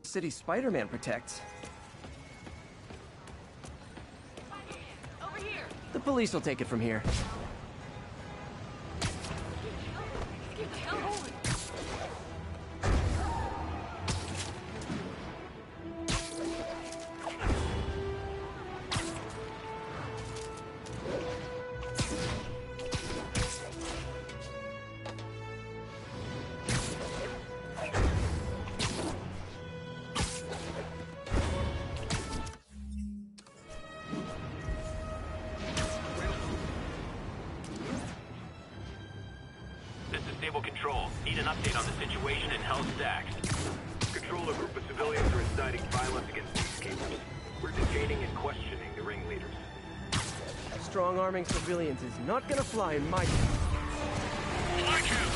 city Spiderman protects. Over here. The police will take it from here. Get the hell over. Control. Need an update on the situation in Hell's Stacks. Control, a group of civilians are inciting violence against peacekeepers. We're detaining and questioning the ringleaders. Strong-arming civilians is not gonna fly in my... Like him!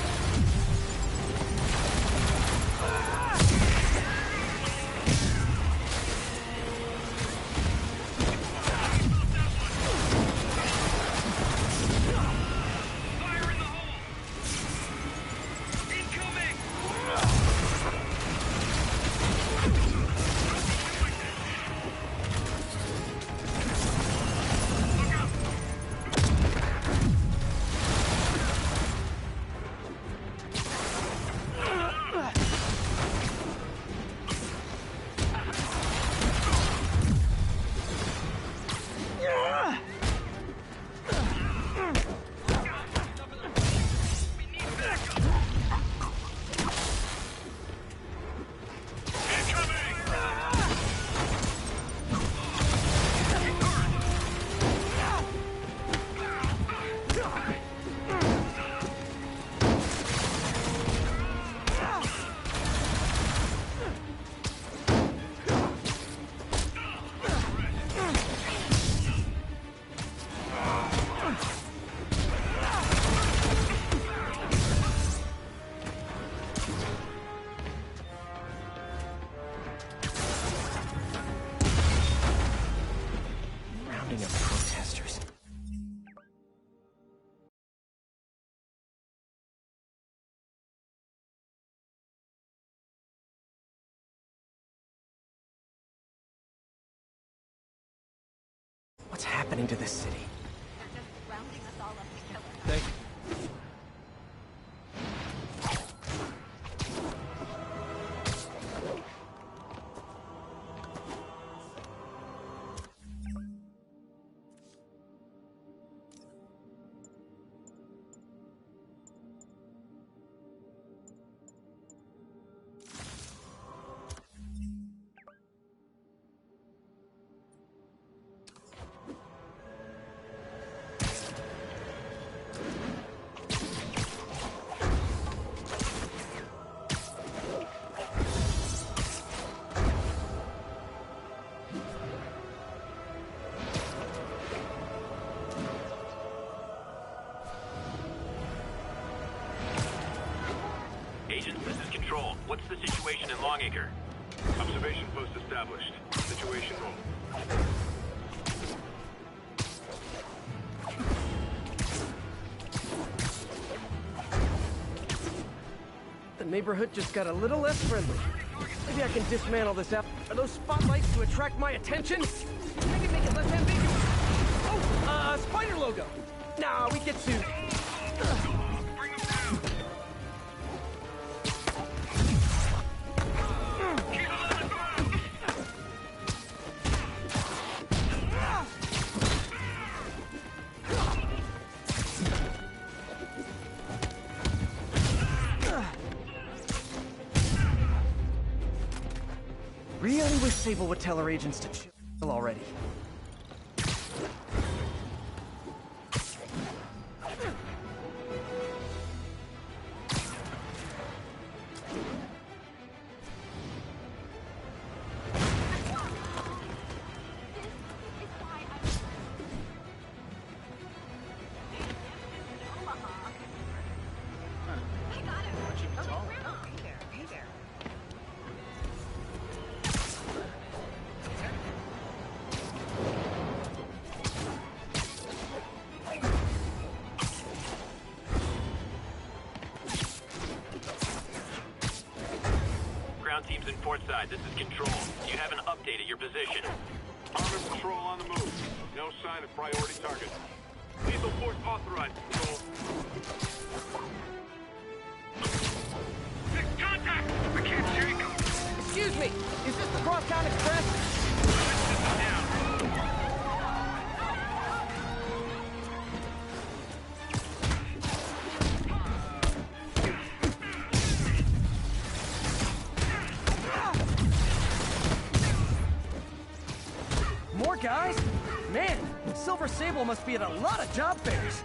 What's happening to this city? They're just rounding us all up to kill us. Thank you. Agents, this is Control. What's the situation in Longacre? Observation post established. Situation roll. The neighborhood just got a little less friendly. Maybe I can dismantle this app. Are those spotlights to attract my attention? I can make it less ambiguous. Oh, spider logo. Nah, we get sued. Really wish Sable would tell her agents to chill already. ground teams in port side. This is Control. Do you have an update at your position? Armored patrol on the move. No sign of priority target. Lethal force authorized, Control. Six contact! I can't shake him. Excuse me, is this the Crosstown Express? Down. More guys? Man, Silver Sable must be at a lot of job fairs.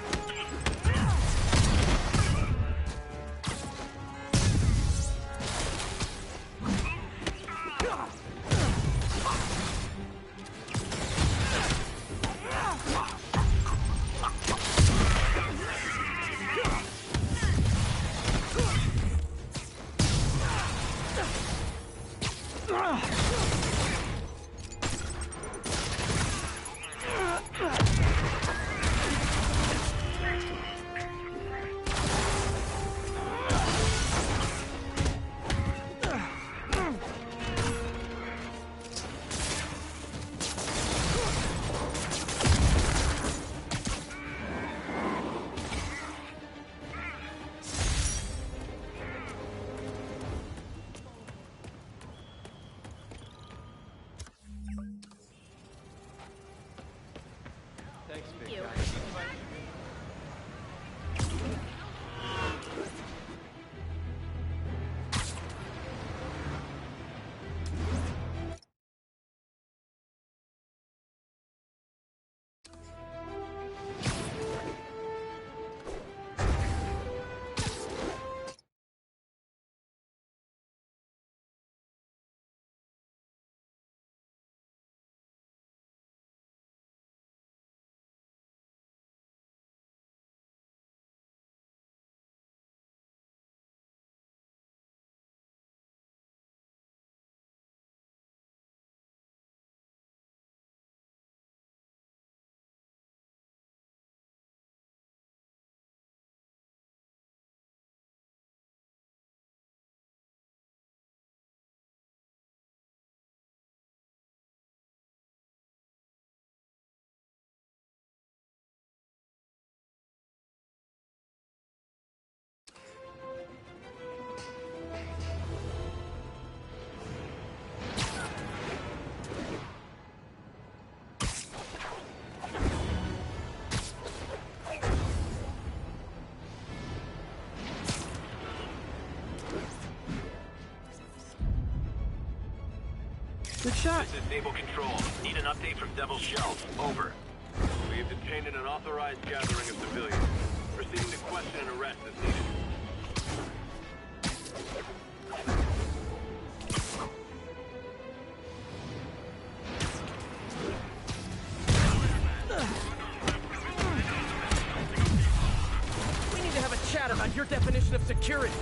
Good shot. This is Sable Control. Need an update from Devil's Shelf. Over. We have detained an unauthorized gathering of civilians. Proceeding to question and arrest as needed. We need to have a chat about your definition of security.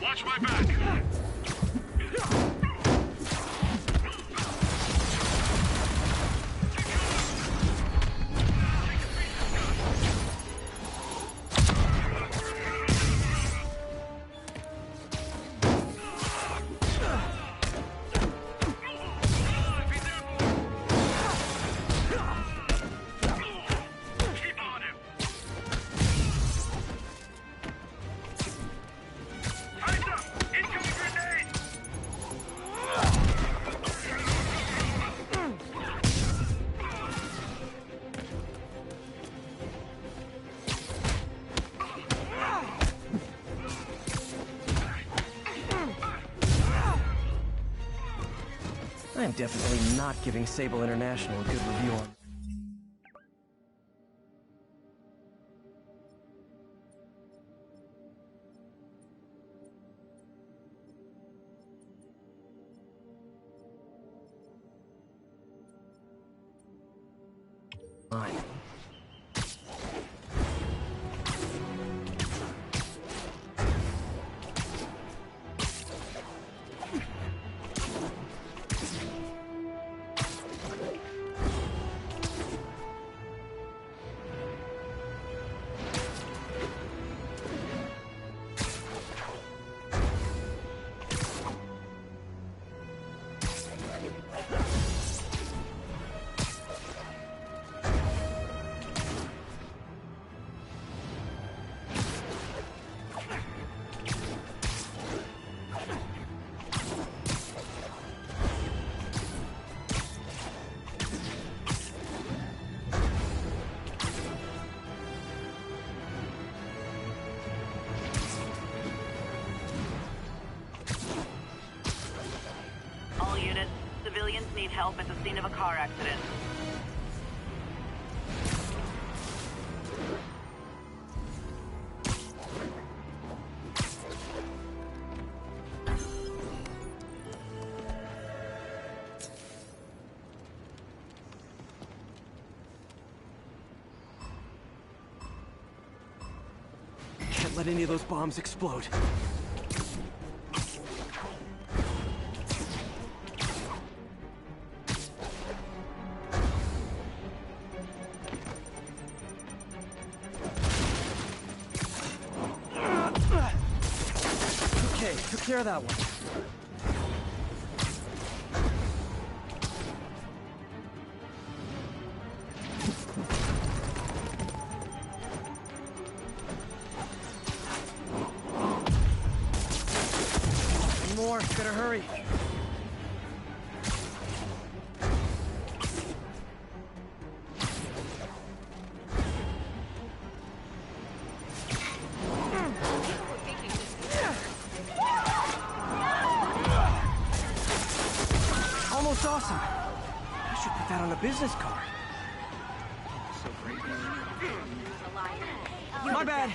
Watch my back! Incoming grenade! I'm definitely not giving Sable International a good review on. Fine. All units, civilians need help at the scene of a car accident. Can't let any of those bombs explode. Okay, took care of that one. More, better hurry. Almost awesome. I should put that on a business card. My bad.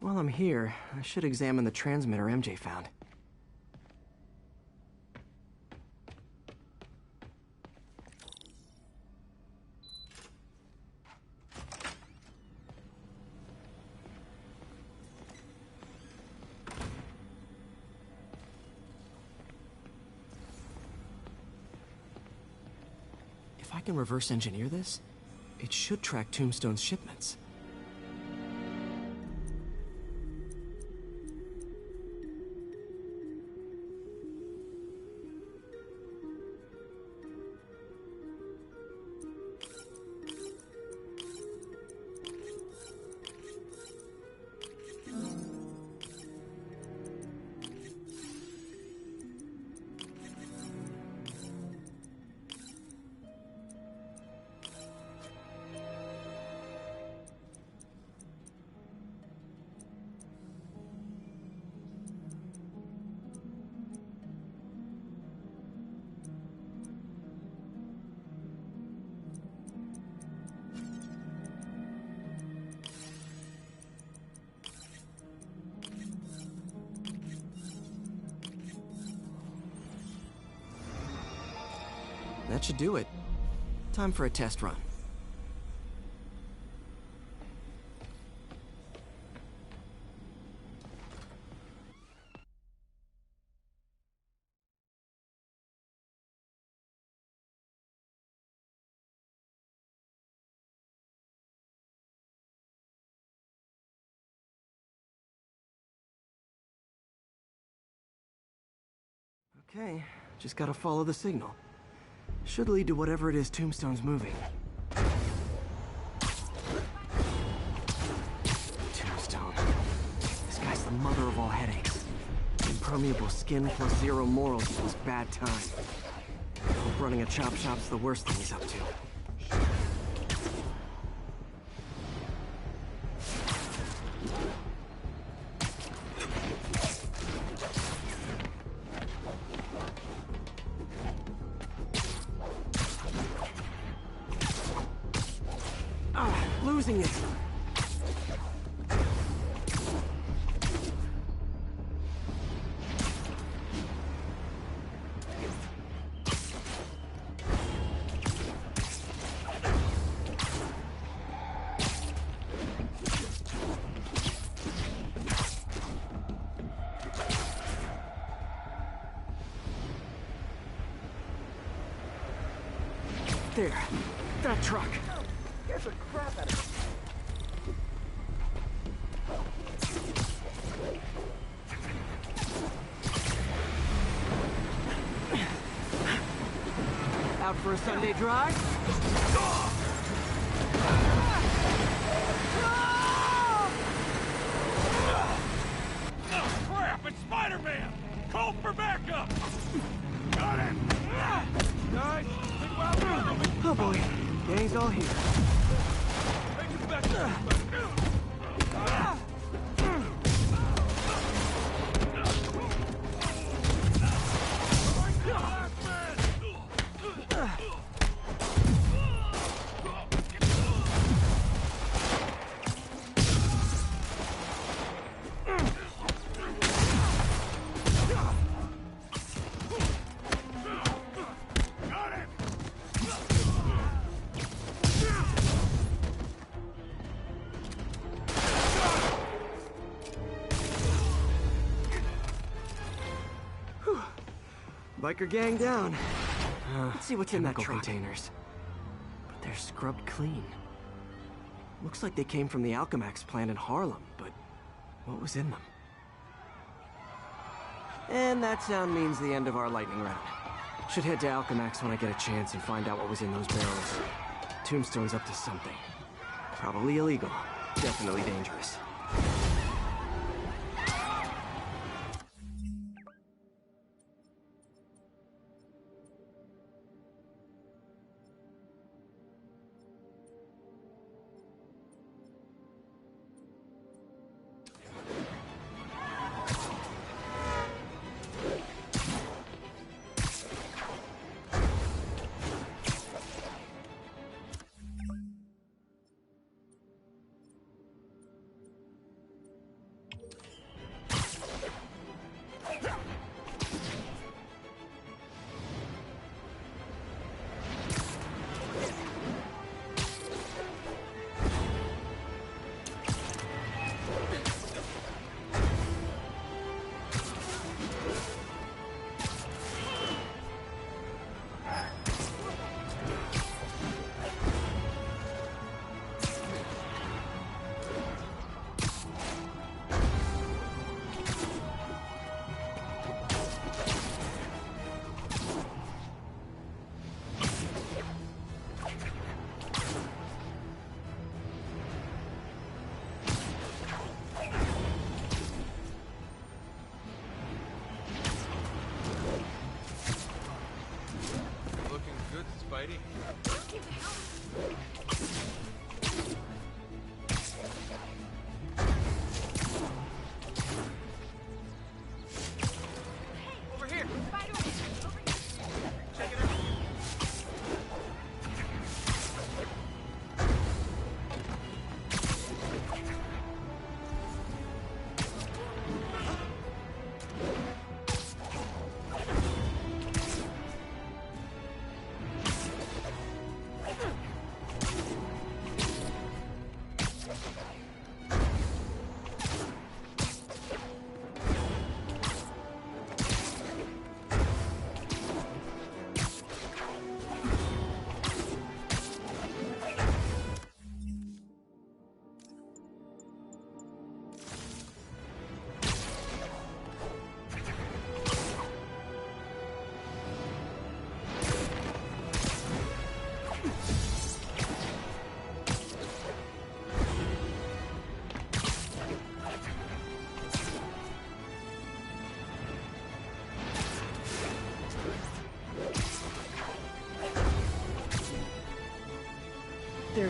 While I'm here, I should examine the transmitter MJ found. If I can reverse engineer this, it should track Tombstone's shipments. That should do it. Time for a test run. Okay, just gotta follow the signal. Should lead to whatever it is Tombstone's moving. Tombstone. This guy's the mother of all headaches. Impermeable skin plus zero morals equals bad time. Hope running a chop shop's the worst thing he's up to. Losing it. There. That truck. Scares the crap out of me. Out for a Sunday drive? Crap! It's Spiderman! Call for backup! Got it! Nice! Oh boy, gang's all here. Take it back! Biker gang down. Let's see what's in that truck. Containers. But they're scrubbed clean. Looks like they came from the Alchemax plant in Harlem, but what was in them? And that sound means the end of our lightning round. Should head to Alchemax when I get a chance and find out what was in those barrels. Tombstone's up to something. Probably illegal. Definitely dangerous.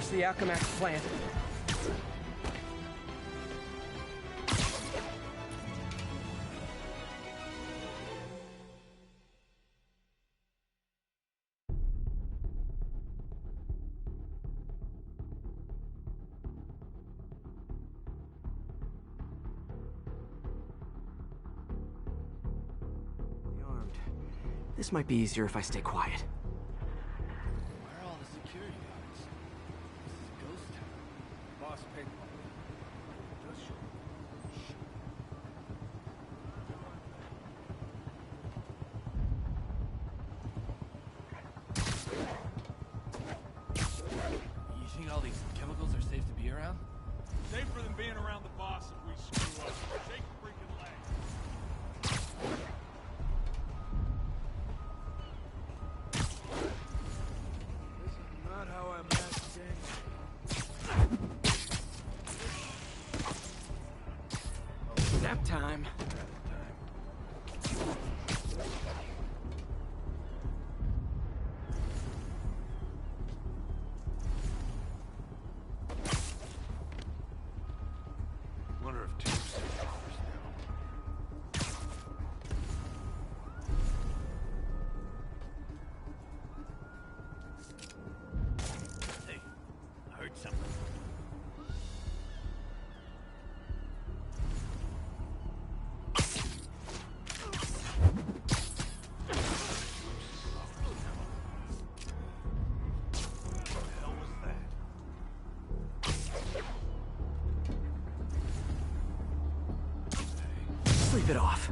There's the Alchemax plant. Armed. This might be easier if I stay quiet. Where are all the security guards? This is a ghost town. Boss paid for it. Just show. You think all these chemicals are safe to be around? Safer than being around the boss if we screw up. Shake the freaking leg. This is not how I imagined things. Nap time. Wonder if Tombstone offers now. Hey, I heard something. What the hell was that? Sleep it off.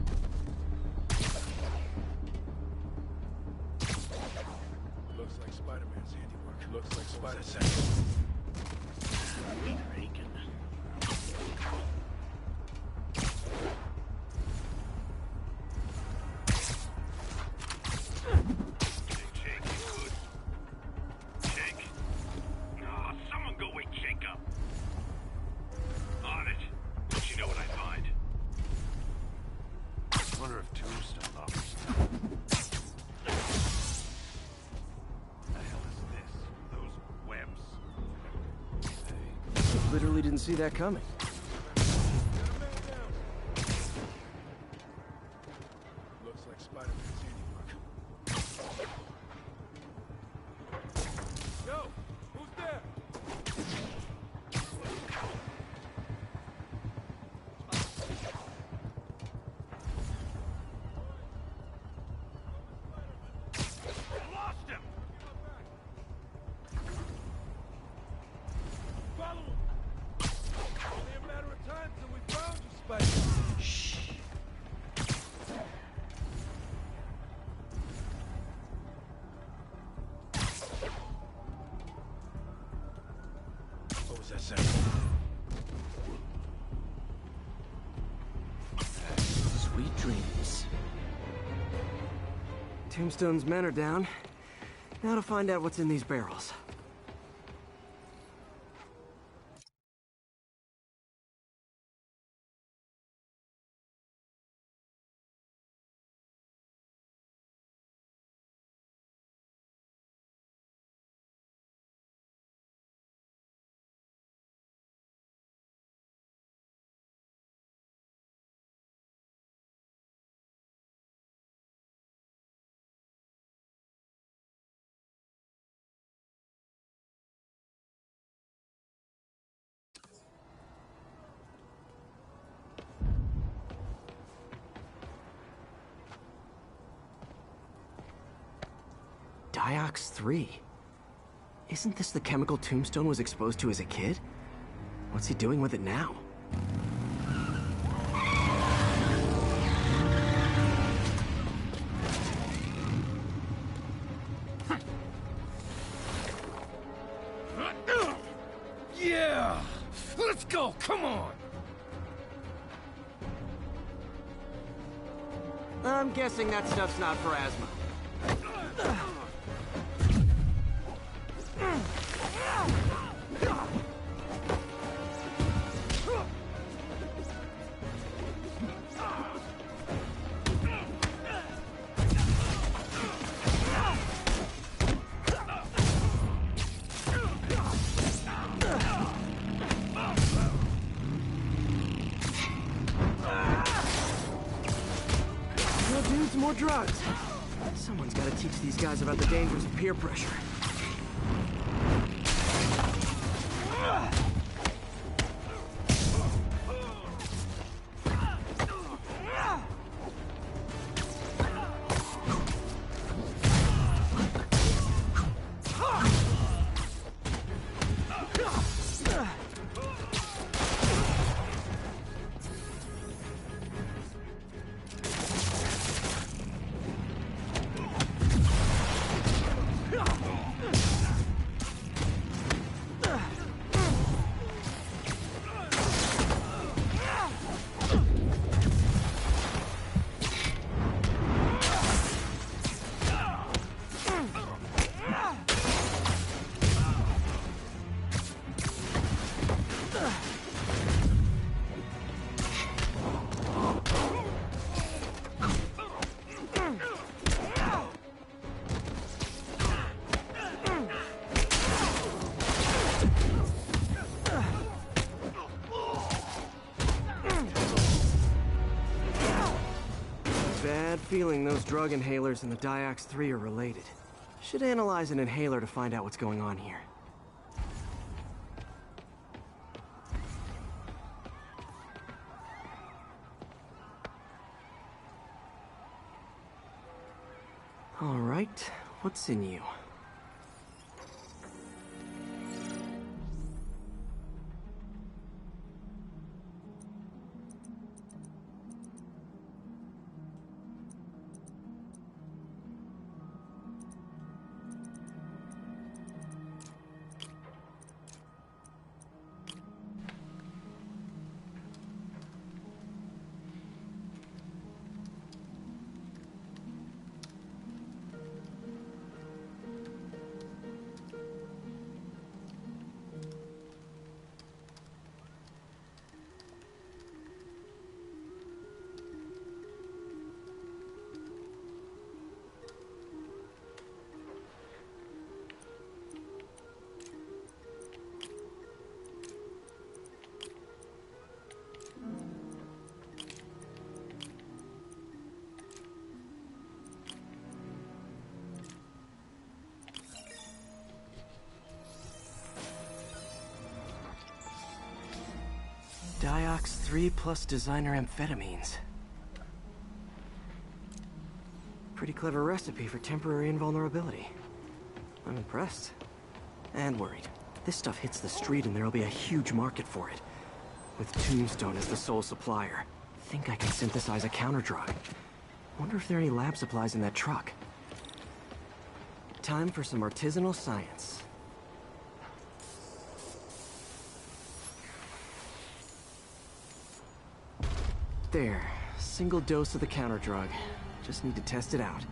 Looks like Spider-Man's handiwork. Looks like Spider-Man. Jake, you good? Jake? Aw, someone go wake Jake up. On it. Let you know what I find. Wonder if Tombstone offers now. The hell is this? Those webs? Hey. Literally didn't see that coming. Looks like Spider-Man's handiwork. Yo, who's there? Lost him! Follow him. Only a matter of time till we found you, Spider. Shh. What was that sound? Sweet dreams. Tombstone's men are down. Now to find out what's in these barrels. Diox 3. Isn't this the chemical Tombstone was exposed to as a kid? What's he doing with it now? Yeah! Let's go, come on! I'm guessing that stuff's not for asthma. More dudes, more drugs. Someone's got to teach these guys about the dangers of peer pressure. Bad feeling those drug inhalers and the Diox 3 are related. Should analyze an inhaler to find out what's going on here. All right, what's in you? Diox 3 plus designer amphetamines. Pretty clever recipe for temporary invulnerability. I'm impressed. And worried. This stuff hits the street and there'll be a huge market for it. With Tombstone as the sole supplier. Think I can synthesize a counterdrug. Wonder if there are any lab supplies in that truck. Time for some artisanal science. There, single dose of the counterdrug. Just need to test it out.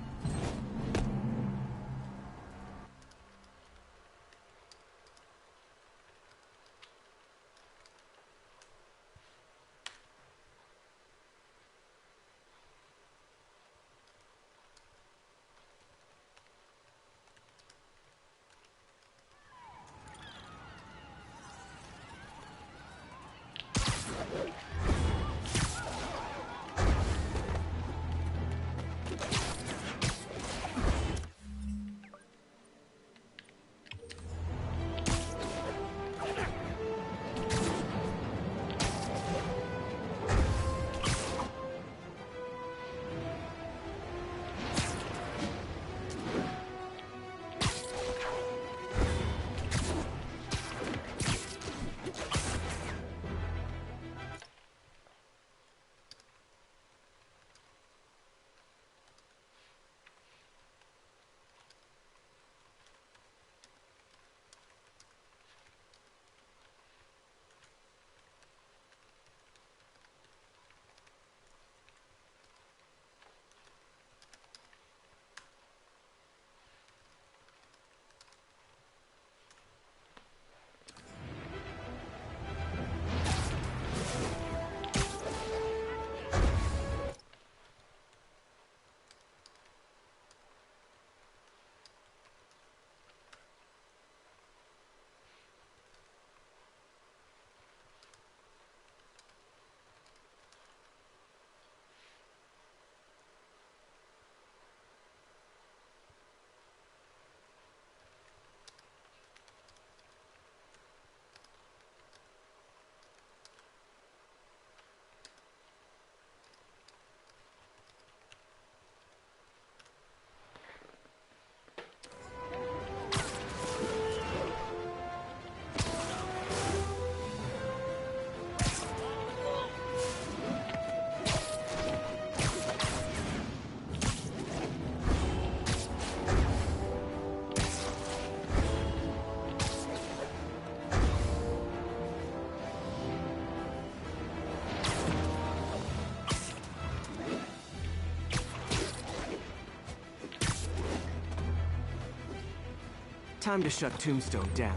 Time to shut Tombstone down.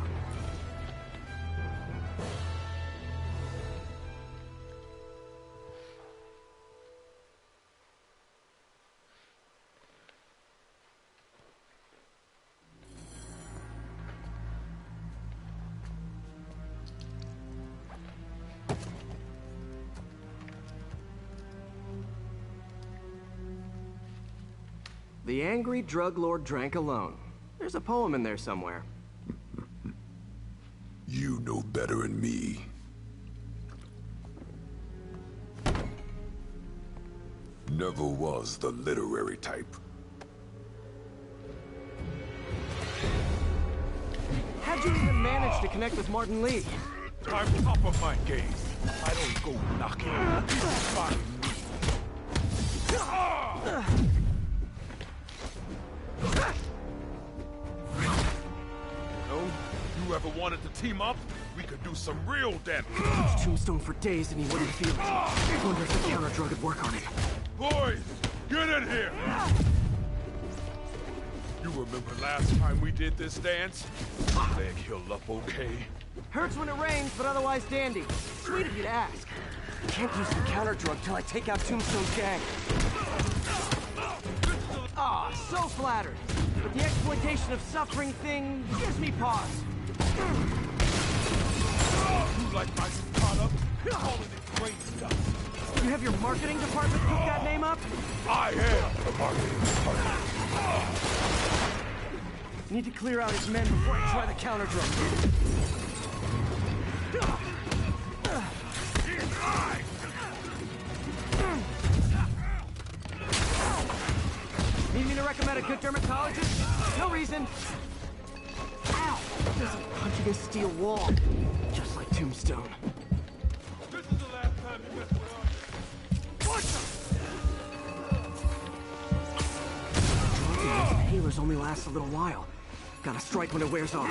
The angry drug lord drank alone. There's a poem in there somewhere. You know better than me. Never was the literary type. How'd you even manage to connect with Martin Lee? I'm top of my game. I don't go knocking. Find me. You ever wanted to team up? We could do some real damage. Tombstone for days and he wouldn't feel it. I wonder if the counter drug would work on him. Boys, get in here! You remember last time we did this dance? Leg healed up okay? Hurts when it rains, but otherwise dandy. Sweet of you to ask. Can't use the counter drug till I take out Tombstone's gang. Ah, so flattered. But the exploitation of suffering thing gives me pause. You like my product? Calling it great stuff. You have your marketing department pick that name up? I am the marketing department. Need to clear out his men before I try the counter drug. Need me to recommend a good dermatologist? No reason. Ow! There's a punching a steel wall. Just like Tombstone. This is the last time you mess with us. What the? Healers only last a little while. Gotta strike when it wears off.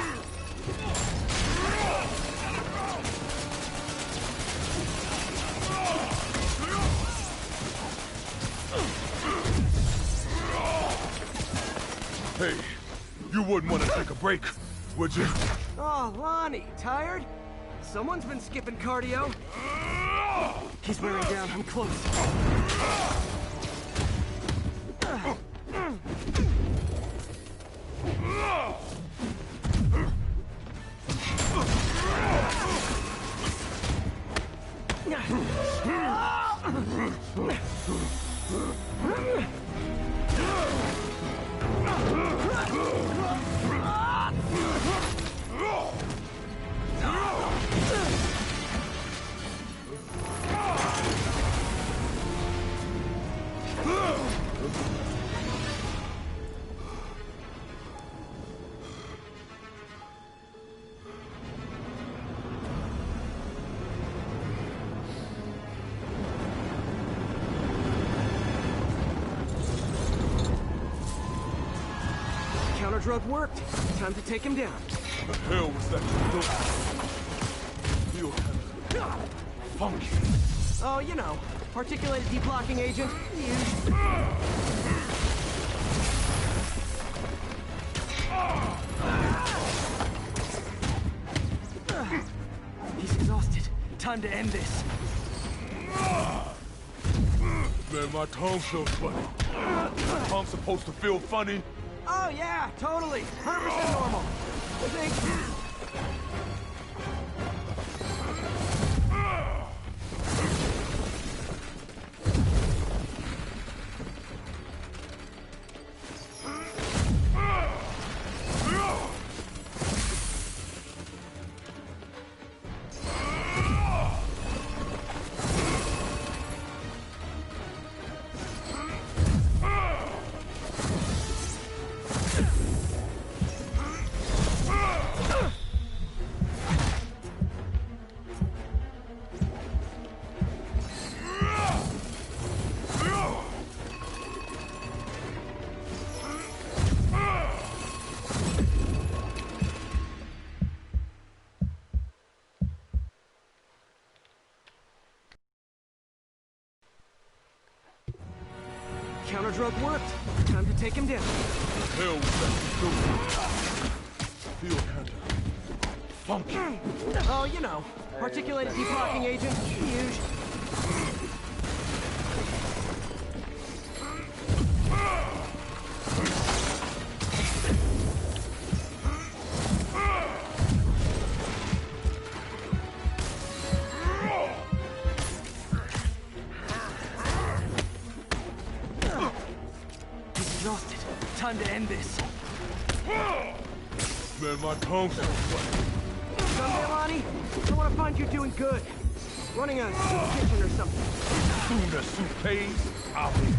Hey, you wouldn't want to take a break, would you? Oh, Lonnie, tired? Someone's been skipping cardio. He's wearing down. I'm close. Drug worked. Time to take him down. The hell was that you doing? Feel kind of funky. Oh, you know, particulated deblocking agent. He's exhausted. Time to end this. Man, my tongue feels funny. My tongue's supposed to feel funny. Oh, yeah, totally. 100% normal. I think... Counter drug worked. Time to take him down. Hell was that you doing? feel kinda funky. Oh, you know, particulated deblocking agent, huge. Exhausted. Time to end this. Man, my palms are sweating. Someday, Lonnie, I want to find you doing good. Running a soup kitchen or something. Soon as soup pays, I'll be.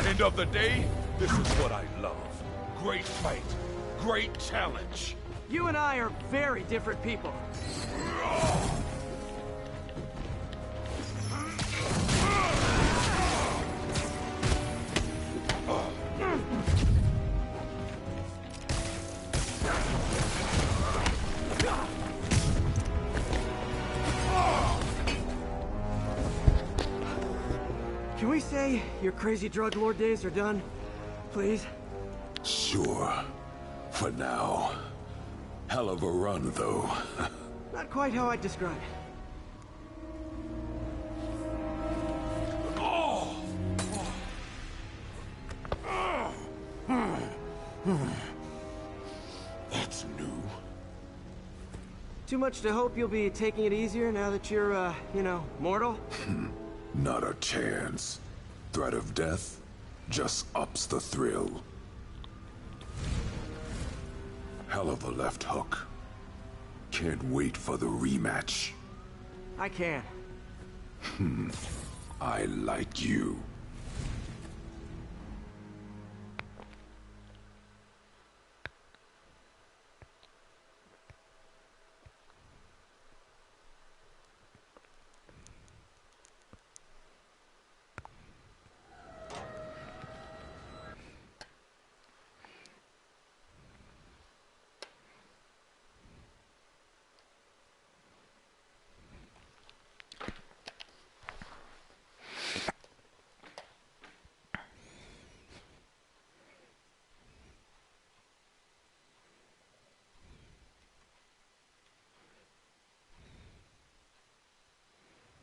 End of the day, this is what I love. Great fight, great challenge. You and I are very different people. Can we say your crazy drug lord days are done? Please? Sure. For now. Hell of a run, though. Not quite how I'd describe it. That's new. Too much to hope you'll be taking it easier now that you're, you know, mortal? Not a chance. Threat of death just ups the thrill. Hell of a left hook. Can't wait for the rematch. I can. I like you.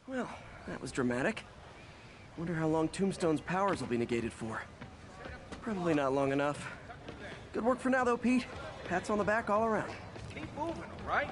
Well, that was dramatic. Wonder how long Tombstone's powers will be negated for. Probably not long enough. Good work for now, though, Pete. Pats on the back all around. Keep moving, all right?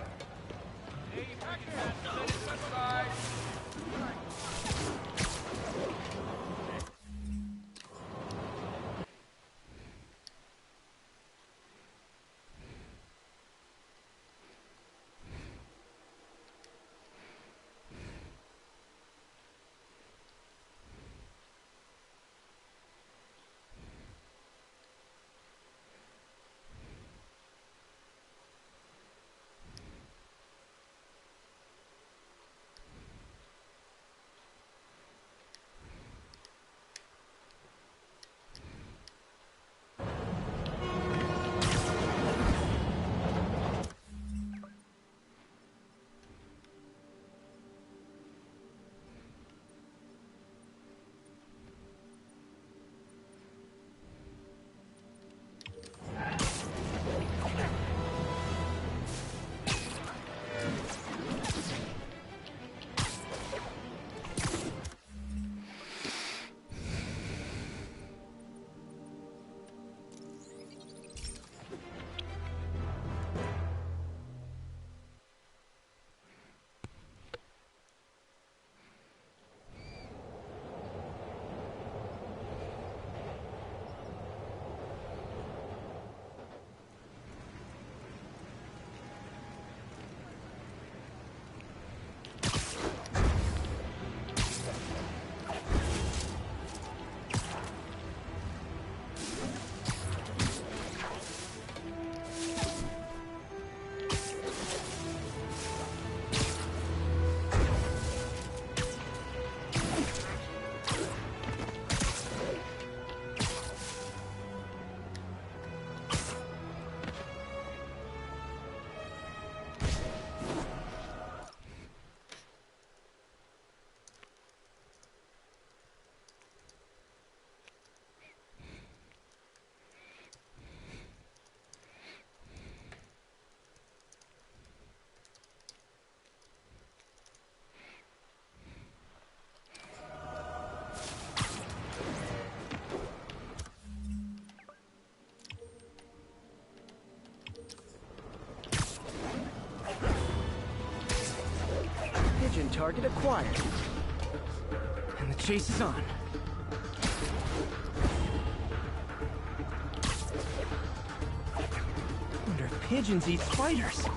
Target acquired. And the chase is on. Wonder if pigeons eat spiders.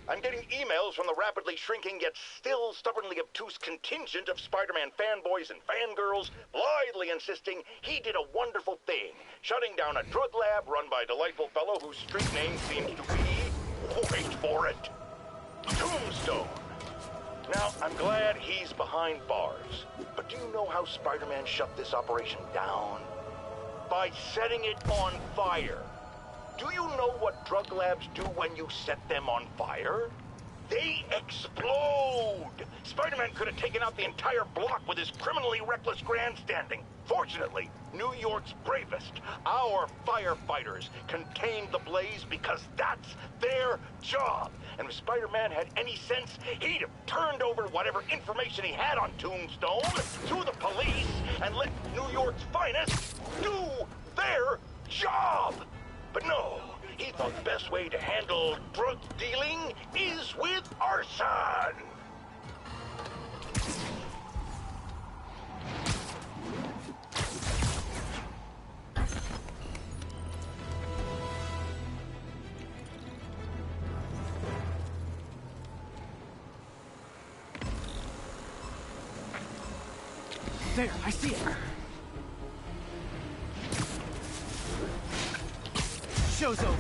I'm getting emails from the rapidly shrinking yet still stubbornly obtuse contingent of Spider-Man fanboys and fangirls blithely insisting he did a wonderful thing, shutting down a drug lab run by a delightful fellow whose street name seems to be, wait for it, Tombstone. Now, I'm glad he's behind bars, but do you know how Spider-Man shut this operation down? By setting it on fire. Do you know what drug labs do when you set them on fire? They explode! Spider-Man could have taken out the entire block with his criminally reckless grandstanding. Fortunately, New York's bravest, our firefighters, contained the blaze because that's their job. And if Spider-Man had any sense, he'd have turned over whatever information he had on Tombstone to the police and let New York's finest do their job. But no, he thought the best way to handle drug dealing is with arson. There, I see it. Show's over.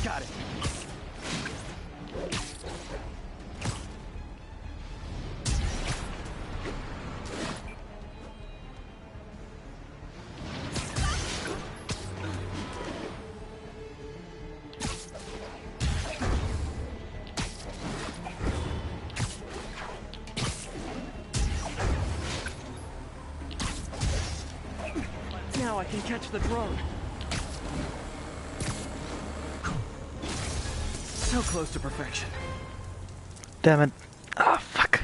Got it. Now I can catch the drone. So close to perfection. Damn it. Ah, fuck.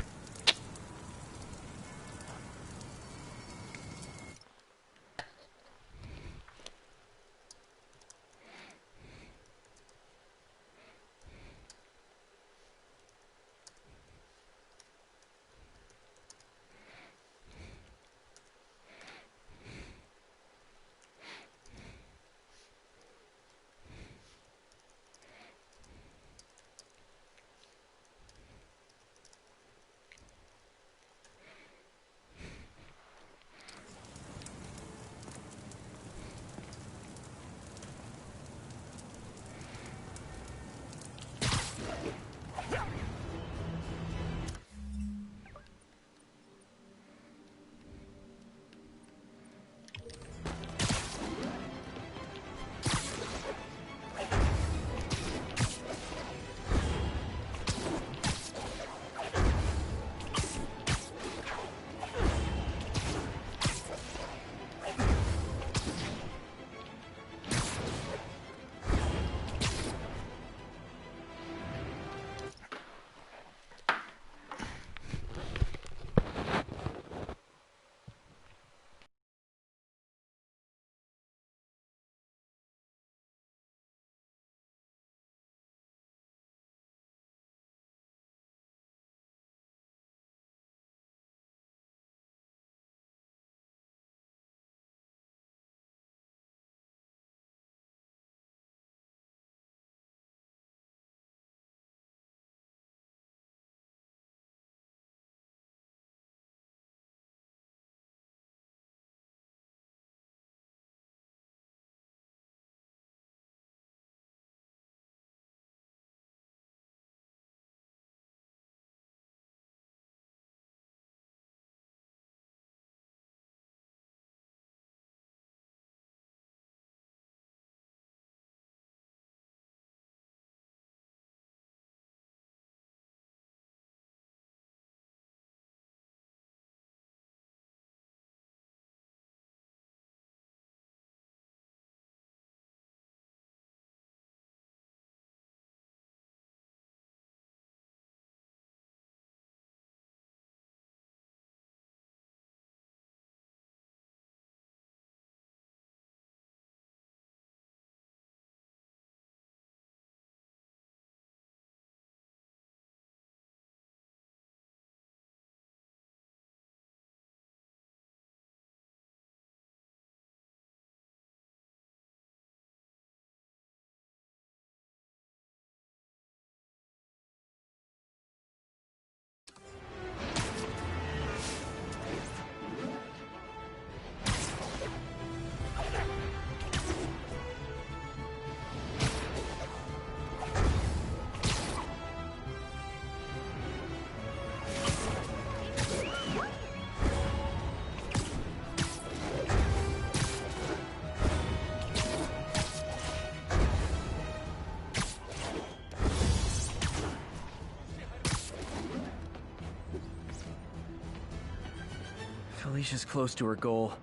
Aisha's close to her goal.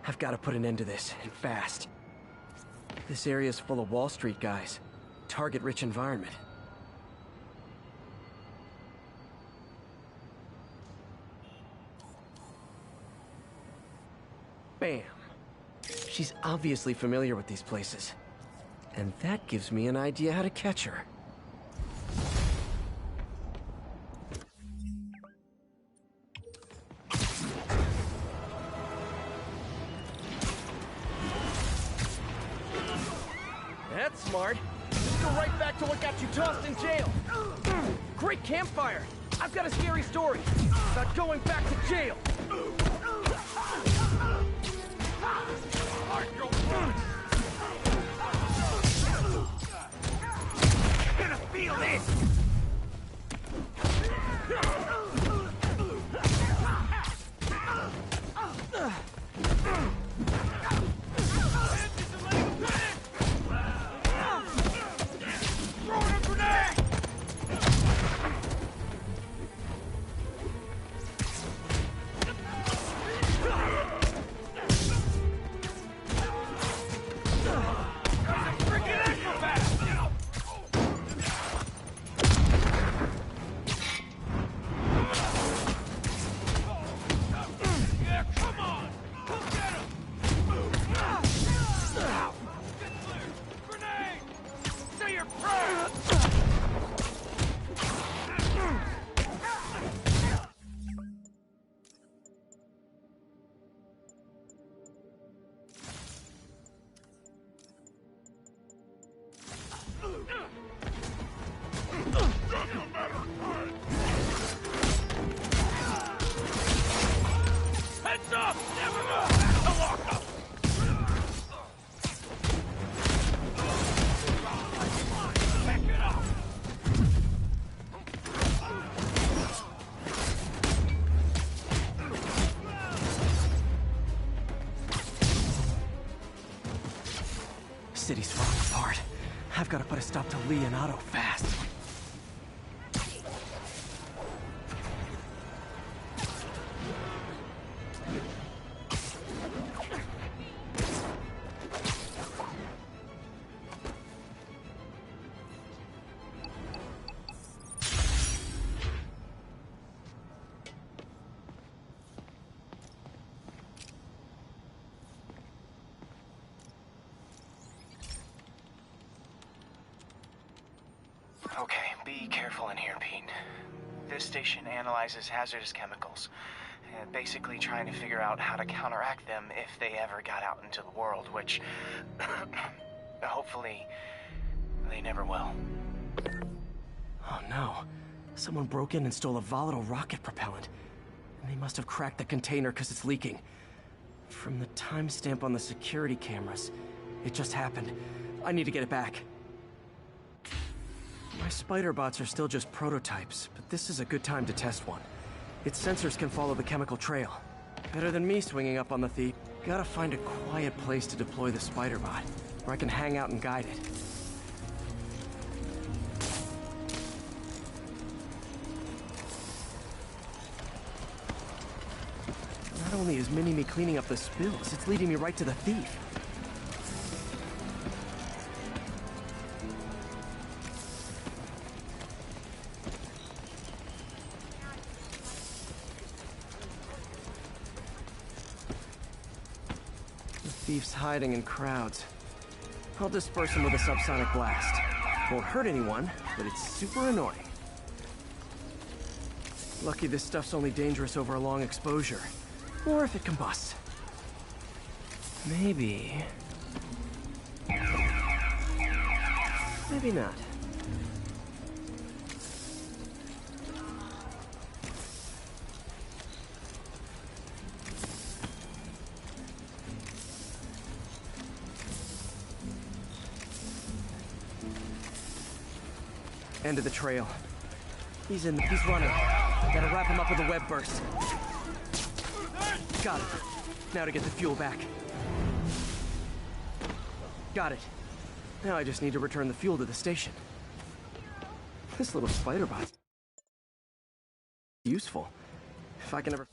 I've got to put an end to this, and fast. This area's full of Wall Street guys. Target-rich environment. Bam. She's obviously familiar with these places. And that gives me an idea how to catch her. That's smart. Go right back to what got you tossed in jail. Great campfire. I've got a scary story about going back to jail. Gonna feel this! City's falling apart. I've got to put a stop to Lee and Otto fast. Okay, be careful in here, Pete. This station analyzes hazardous chemicals, basically trying to figure out how to counteract them if they ever got out into the world, which hopefully they never will. Oh no. Someone broke in and stole a volatile rocket propellant. And they must have cracked the container because it's leaking. From the timestamp on the security cameras, it just happened. I need to get it back. My spider bots are still just prototypes, but this is a good time to test one. Its sensors can follow the chemical trail. Better than me swinging up on the thief. Gotta find a quiet place to deploy the spider bot, where I can hang out and guide it. Not only is Mini-Me cleaning up the spills, it's leading me right to the thief. Thief's hiding in crowds. I'll disperse him with a subsonic blast. Won't hurt anyone, but it's super annoying. Lucky this stuff's only dangerous over a long exposure. Or if it combusts. Maybe... maybe not. End of the trail. He's running. Gotta wrap him up with a web burst. Got it. Now to get the fuel back. Got it. Now I just need to return the fuel to the station. This little spider bot's useful. If I can ever...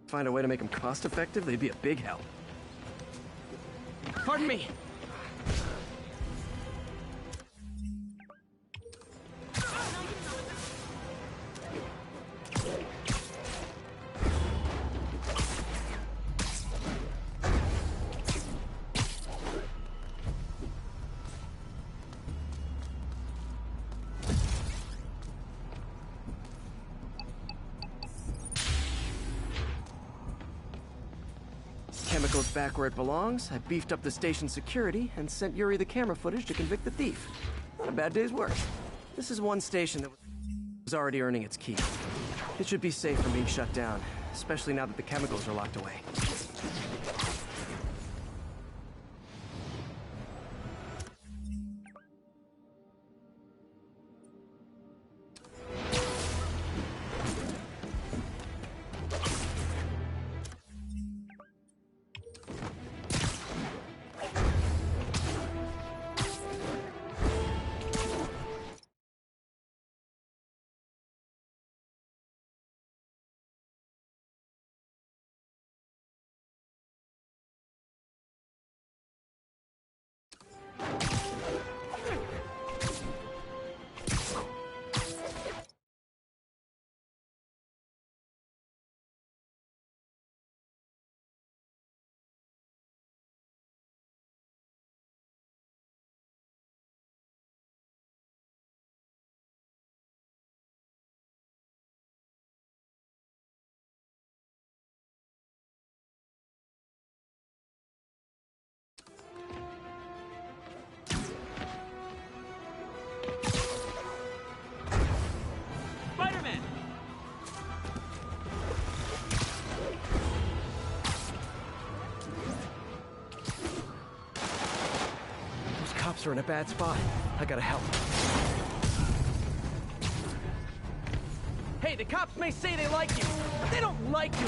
Find a way to make them cost-effective, they'd be a big help. Pardon me. Chemicals back where it belongs. I beefed up the station's security and sent Yuri the camera footage to convict the thief. Not a bad day's work. This is one station that was already earning its keep. It should be safe from being shut down, especially now that the chemicals are locked away. Spiderman! Those cops are in a bad spot. I gotta help. Hey, the cops may say they like you, but they don't like you.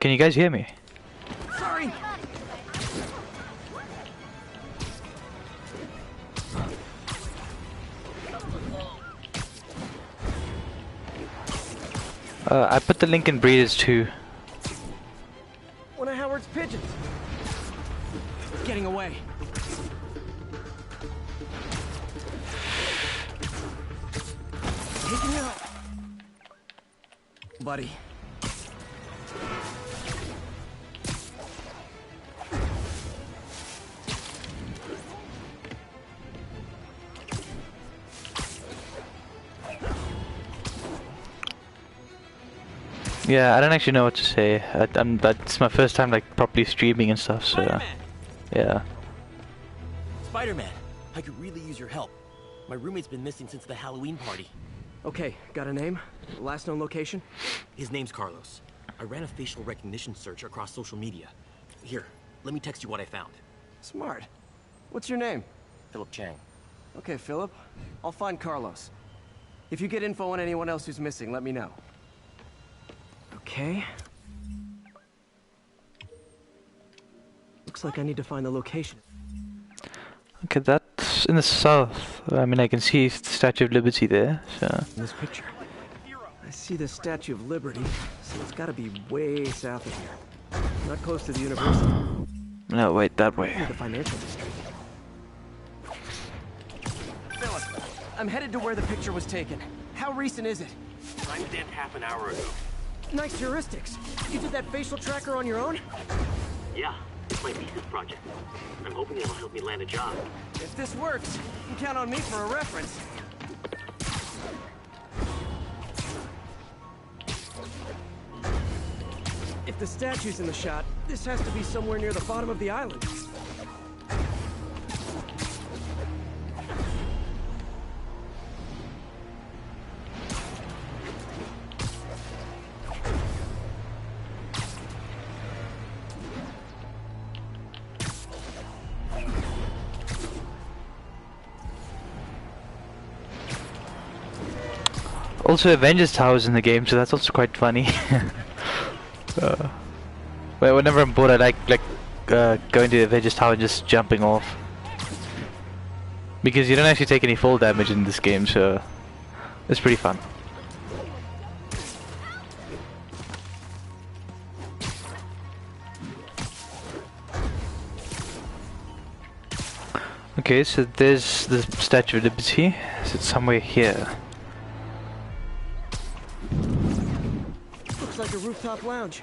Can you guys hear me? Sorry. I put the link in Breeders too. One of Howard's pigeons. It's getting away. Taking you out. Buddy. Yeah, I don't actually know what to say. That's my first time like properly streaming and stuff, so Spider-Man! yeah. Spider-Man, I could really use your help. My roommate's been missing since the Halloween party. Okay, got a name? Last known location? His name's Carlos. I ran a facial recognition search across social media. Here, let me text you what I found. Smart. What's your name? Philip Chang. Okay, Philip. I'll find Carlos. If you get info on anyone else who's missing, let me know. Okay. Looks like I need to find the location. Okay, that's in the south. I mean, I can see the Statue of Liberty there, so... In this picture. I see the Statue of Liberty, so it's gotta be way south of here. Not close to the university. No, wait, that way. The financial district. I'm headed to where the picture was taken. How recent is it? Timestamped half an hour ago. Nice heuristics. You did that facial tracker on your own? Yeah, it's my thesis project. I'm hoping it'll help me land a job. If this works, you can count on me for a reference. If the statue's in the shot, this has to be somewhere near the bottom of the island. Also, Avengers Tower's in the game, so that's also quite funny. But whenever I'm bored, I like going to the Avengers Tower and just jumping off. Because you don't actually take any fall damage in this game, so it's pretty fun. Okay, so there's the Statue of Liberty. Is it somewhere here? Looks like a rooftop lounge.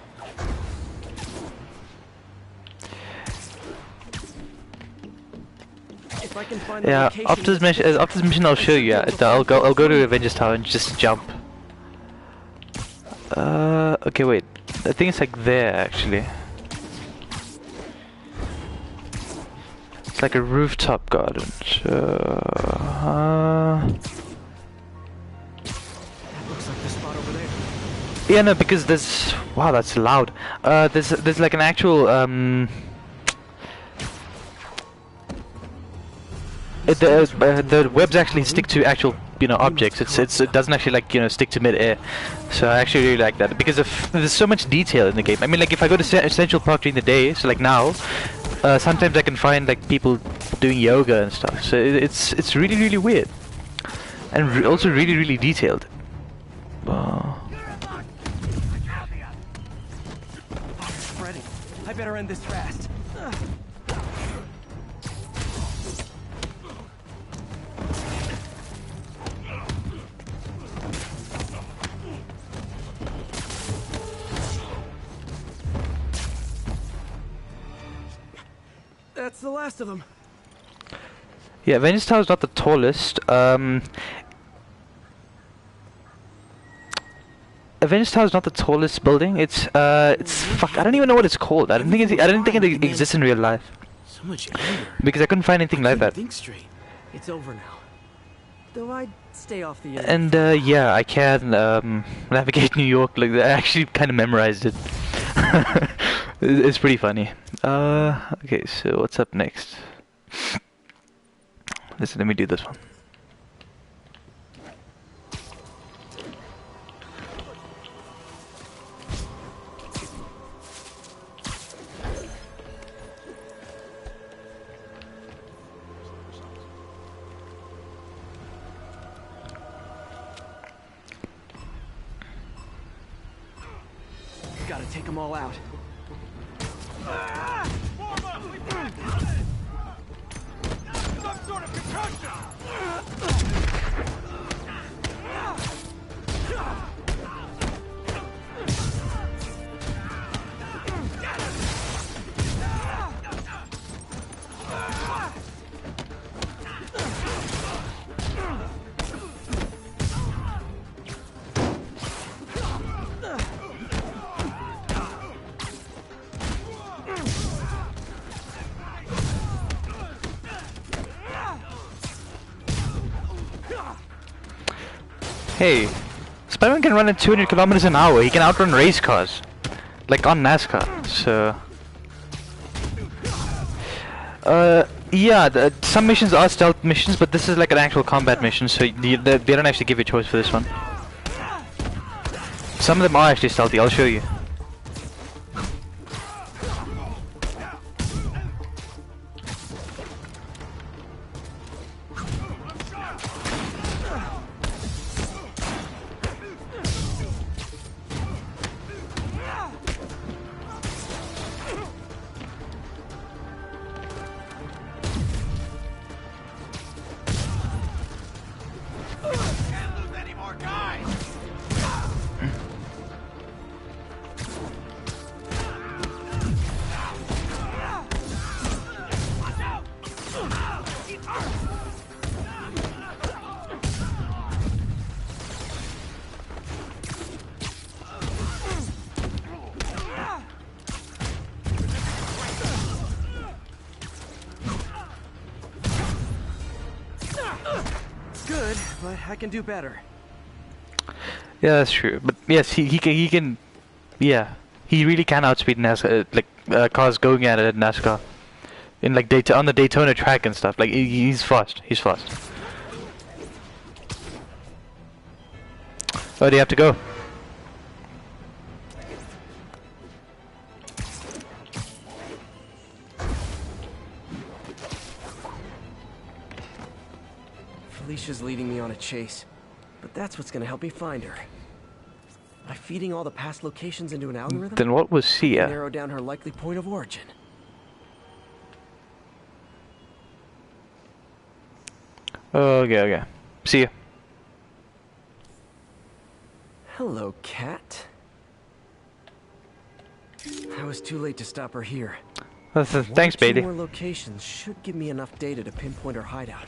If I can find the location after this mission, I'll show you. I'll go to Avengers Tower and just jump. Okay, wait. I think it's like there actually. It's like a rooftop garden. So, looks like the spot over there. yeah, no, because there's wow, that's loud. There's like an actual the webs actually stick to actual objects. It doesn't actually like stick to mid-air. So I actually really like that because there's so much detail in the game. I mean, like if I go to Central Park during the day, so like now, sometimes I can find like people doing yoga and stuff. So it's really really weird, and also really really detailed. Spreading. I better end this fast. That's the last of them. Yeah, Avengers Tower is not the tallest. Avengers Tower is not the tallest building. It's fuck. I don't even know what it's called. I don't think it exists in real life. So much anger. Because I couldn't find anything like that. Think straight. It's over now. Though I'd stay off the internet. And yeah, I can navigate New York. Like I actually kind of memorized it. It's pretty funny. Okay, so what's up next? Let me do this one. Gotta take them all out. Some sort of concussion! Hey, Spiderman can run at 200 kilometers an hour. He can outrun race cars, like on NASCAR. So, yeah, some missions are stealth missions, but this is like an actual combat mission, so they don't actually give you a choice for this one. Some of them are actually stealthy. I'll show you. but I can do better. Yeah, that's true. But yes, he can. Yeah, he really can outspeed NASCAR, cars going at it in NASCAR, in like on the Daytona track and stuff. Like he's fast. He's fast. Oh, do you have to go? Felicia's leading me on a chase, but that's what's gonna help me find her. By feeding all the past locations into an algorithm, Then what was Sia? narrow down her likely point of origin. Okay. See ya. Hello, cat. I was too late to stop her here. Thanks, One or two Bailey. more locations should give me enough data to pinpoint her hideout.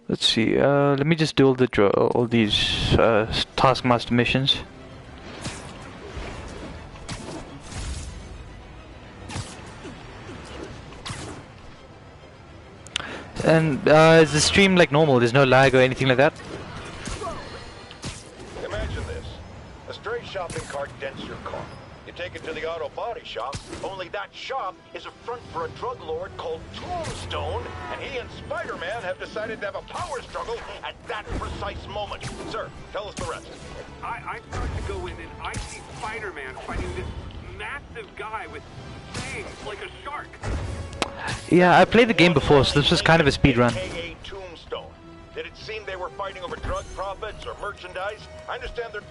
Let's see. Let me just do all these Taskmaster missions. And is the stream like normal? There's no lag or anything like that? Imagine this. A stray shopping cart dents your car. You take it to the auto body shop, only that shop is a front for a drug lord called Tombstone, and he and Spider-Man have decided to have a power struggle at that precise moment. Sir, tell us the rest. I start to go in and I see Spider-Man fighting this massive guy with fangs like a shark. Yeah, I played the game before, so this was kind of a speed run. AKA Tombstone. Did it seem they were fighting over drug profits or merchandise? I understand they're...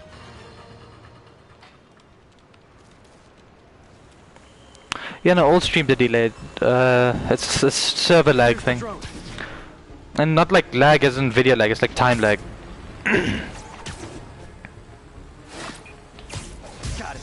Yeah, no, all streams are delayed. It's a server lag thing. And not like lag as in video lag, it's like time lag. Got it.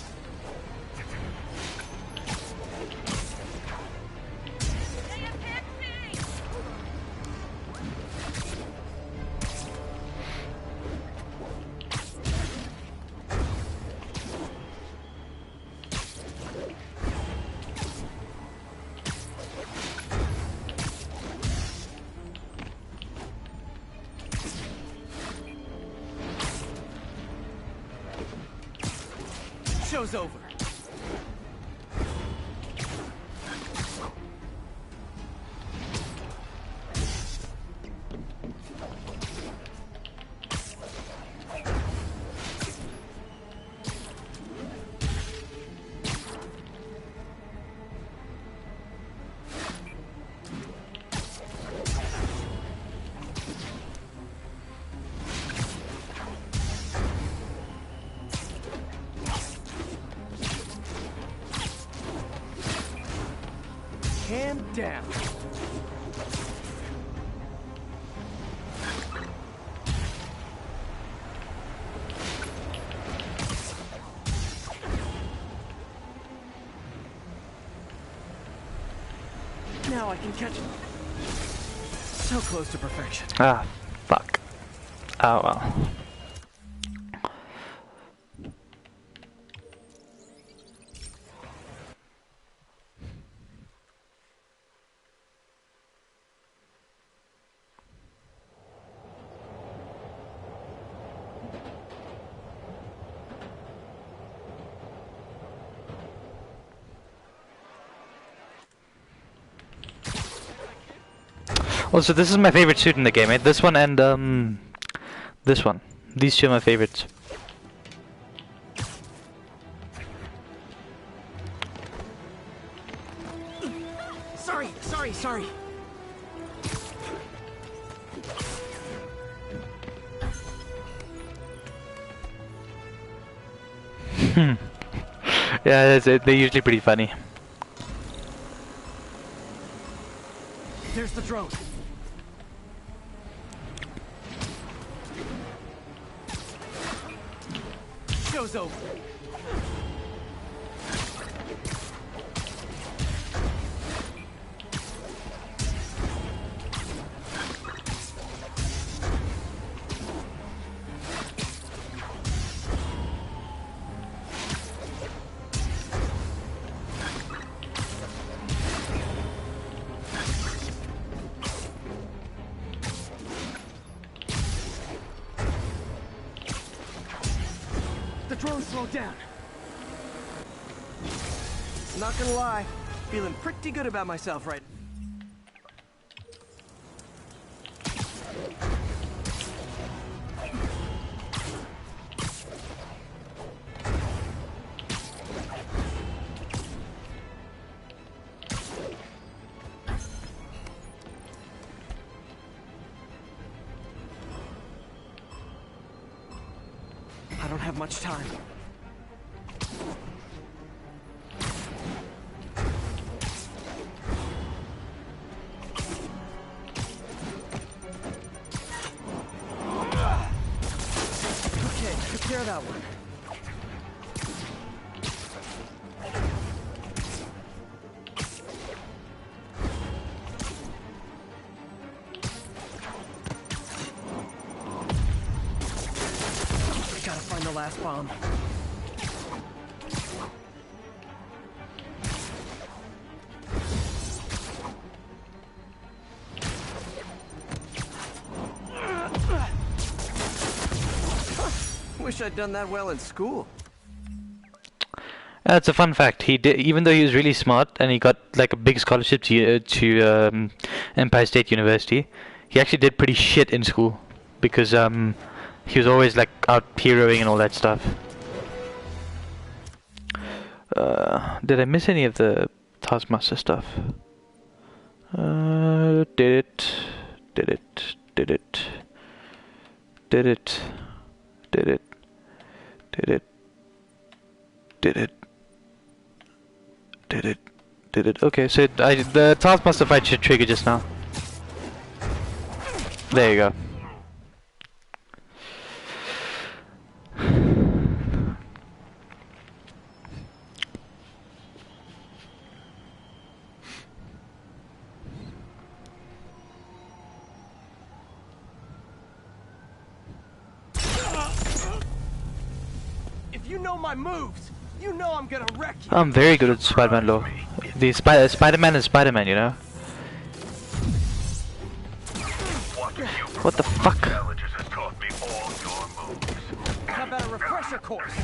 Show's over. Hand down. Now I can catch it. So close to perfection. Ah, fuck. Oh well. Also, this is my favorite suit in the game, eh? This one and this one. These two are my favorites. Sorry. Yeah, they're usually pretty funny. There's the drone. Show's over. drone slowed down. Not gonna lie, feeling pretty good about myself right now. I don't have much time. Okay, took care of that one. Gotta find the last bomb. Wish I'd done that well in school. It's a fun fact. He did, even though he was really smart and he got like a big scholarship to Empire State University. He actually did pretty shit in school because he was always like out heroing and all that stuff. Did I miss any of the Taskmaster stuff? Did it? Did it? Did it? Did it? Did it? Did it? Did it? Did it? Did it? Okay, so the Taskmaster fight should trigger just now. There you go. If you know my moves, you know I'm gonna wreck you. I'm very good at Spider-Man lore. The Spider-Man is Spider-Man, you know. What the fuck? How about a refresher course?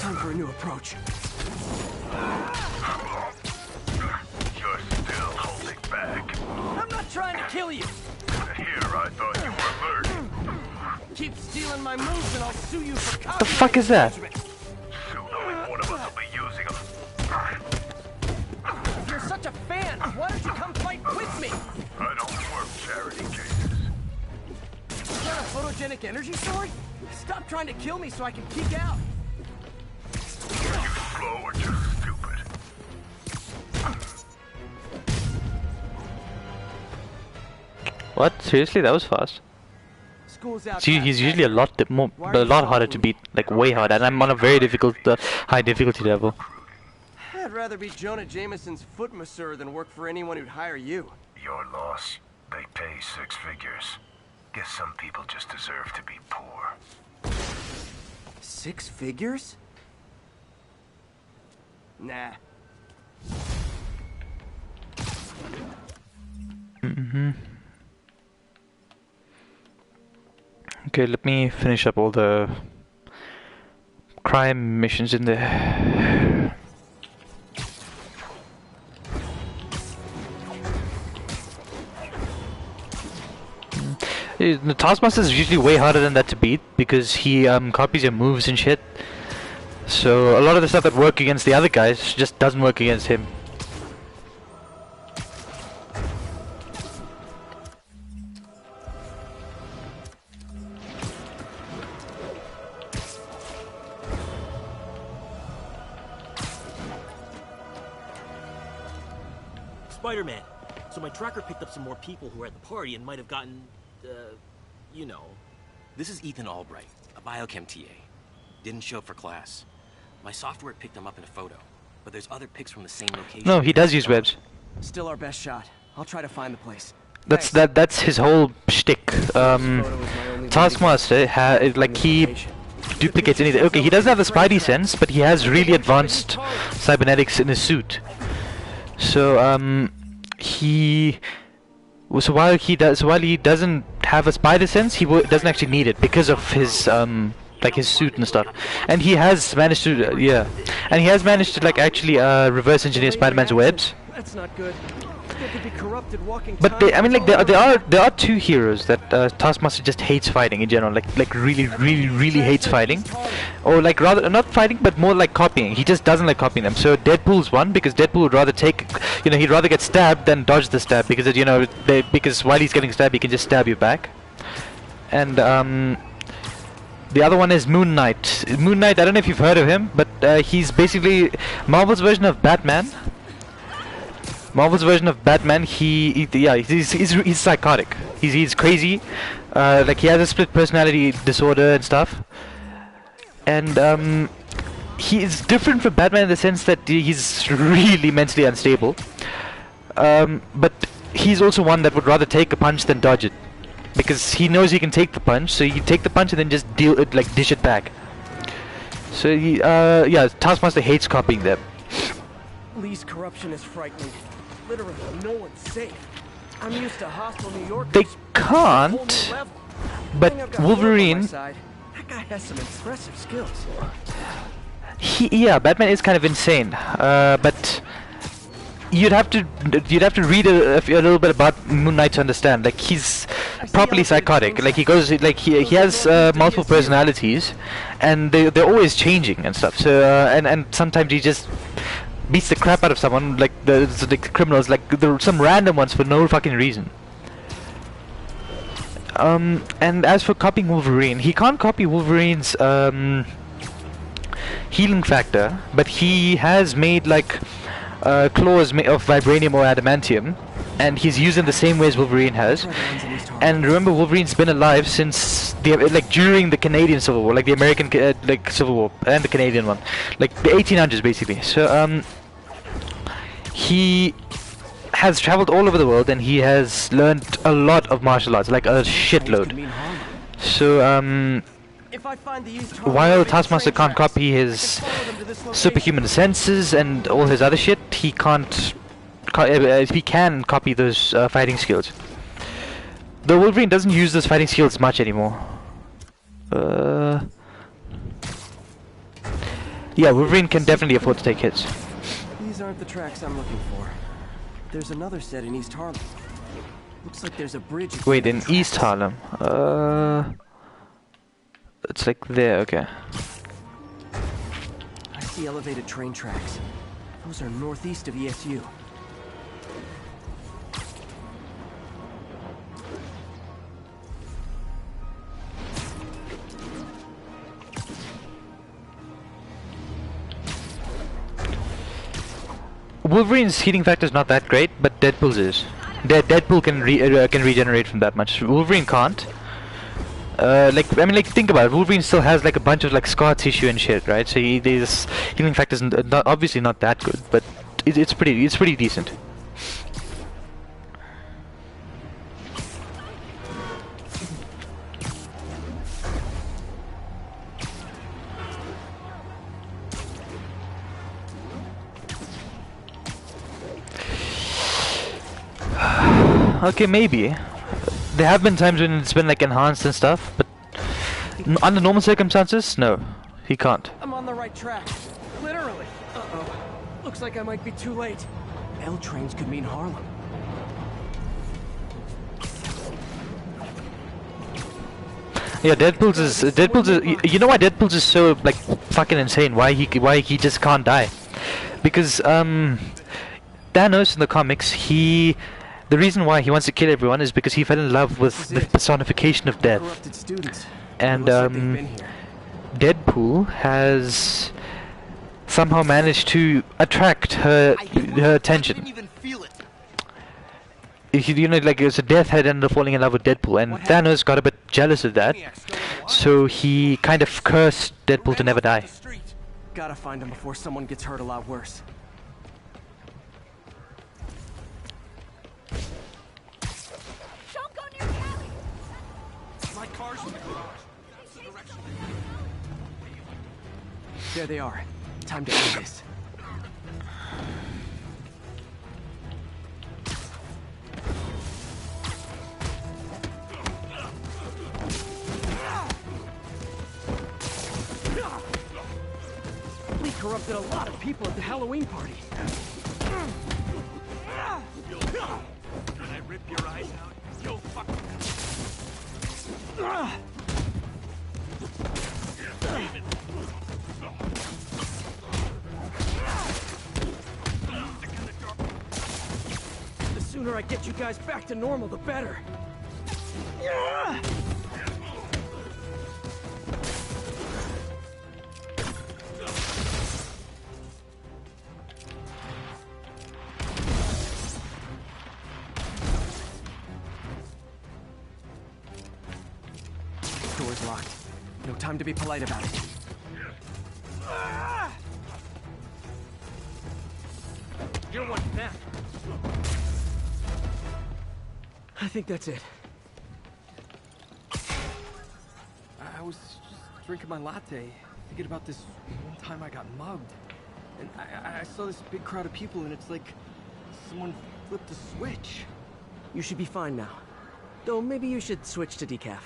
Time for a new approach. You're still holding back. I'm not trying to kill you. Here, I thought you were allergic. Keep stealing my moves and I'll sue you for copyright. The fuck is that? Soon only one of us will be using them. If you're such a fan, why don't you come fight with me? I don't work charity cases. Is that a photogenic energy sword? Stop trying to kill me so I can peek out. Are you slow or just stupid? What? Seriously? That was fast. School's out. See, he's usually a lot harder to beat, like way harder, and I'm on a very difficult, high difficulty level. I'd rather be Jonah Jameson's foot masseur than work for anyone who'd hire you. Your loss. They pay 6 figures. Guess some people just deserve to be poor. 6 figures? Nah. Okay, let me finish up all the crime missions in there. The Taskmaster is usually way harder than that to beat because he copies your moves and shit. So a lot of the stuff that work against the other guys just doesn't work against him. Spider-Man. So my tracker picked up some more people who were at the party and might have gotten, you know. This is Ethan Albright, a biochem TA. Didn't show up for class. My software picked him up in a photo, but there's other pics from the same location. No, he does use webs. Still our best shot. I'll try to find the place. That's his whole shtick. Taskmaster, like he duplicates anything. Okay, he doesn't have the Spidey sense, but he has really advanced cybernetics in his suit. So while he doesn't have a spider sense, he doesn't actually need it because of his like his suit and stuff. And he has managed to, yeah, and he has managed to like actually reverse engineer Spider-Man's webs. That's not good. There could be corrupted walking. But they, I mean, like there are two heroes that Taskmaster just hates fighting in general, like really hates fighting, or like rather not fighting, but more like copying. He just doesn't like copying them. So Deadpool's one because Deadpool would rather take, you know, he'd rather get stabbed than dodge the stab because you know because while he's getting stabbed, he can just stab you back. And the other one is Moon Knight. Moon Knight, I don't know if you've heard of him, but he's basically Marvel's version of Batman. Marvel's version of Batman. He's psychotic. He's crazy. Like he has a split personality disorder and stuff. And he is different from Batman in the sense that he's really mentally unstable. But he's also one that would rather take a punch than dodge it, because he knows he can take the punch. So you take the punch and then just deal it, like dish it back. So yeah, Taskmaster hates copying them. Lee's corruption is frightening. Literally, no one's safe. I'm used to hostile New York. They can't, but Wolverine. That guy has some impressive skills. Yeah, Batman is kind of insane. But you'd have to read a little bit about Moon Knight to understand. Like he's properly psychotic. Like he goes, like he has multiple personalities, and they're always changing and stuff. So and sometimes he just beats the crap out of someone, like the criminals, like some random ones for no fucking reason. And as for copying Wolverine, he can't copy Wolverine's healing factor, but he has made like claws of vibranium or adamantium, and he's using the same way as Wolverine has. And remember, Wolverine's been alive since during the Canadian Civil War, like the American like Civil War and the Canadian one, like the 1800s basically. So he has traveled all over the world and he has learned a lot of martial arts, like a shitload. So while Taskmaster can't copy his superhuman senses and all his other shit, he can't. He can copy those fighting skills. Though Wolverine doesn't use those fighting skills much anymore. Yeah, Wolverine can definitely afford to take hits. These aren't the tracks I'm looking for. There's another set in East Harlem. Looks like there's a bridge. Wait, in East Harlem? It's like there, okay. I see elevated train tracks. Those are northeast of ESU. Wolverine's healing factor is not that great, but Deadpool's is. Deadpool can regenerate from that much. Wolverine can't. Like I mean, like think about it. Wolverine still has like a bunch of like scar tissue and shit, right? So his healing factor is obviously not that good, but it's pretty decent. Okay, maybe. There have been times when it's been like enhanced and stuff, but under normal circumstances, no, he can't. I'm on the right track. Literally. Uh-oh. Looks like I might be too late. L trains could mean Harlem. Yeah, Deadpool's is you know why Deadpool's is so like fucking insane? Why he just can't die? Because Thanos in the comics, the reason why he wants to kill everyone is because he fell in love with the personification of death. And Deadpool has somehow managed to attract her attention. You know, like it's a Death had ended up falling in love with Deadpool, and Thanos got a bit jealous of that, so he kind of cursed Deadpool to never die. Gotta find him before someone gets hurt a lot worse. There they are. Time to end this. corrupted a lot of people at the Halloween party. Can I rip your eyes out? Yo, fuck. The sooner I get you guys back to normal, the better. Door's locked. No time to be polite about it. You're one now. I think that's it. I was just drinking my latte, thinking about this one time I got mugged. And I saw this big crowd of people, and it's like someone flipped a switch. You should be fine now. Though maybe you should switch to decaf.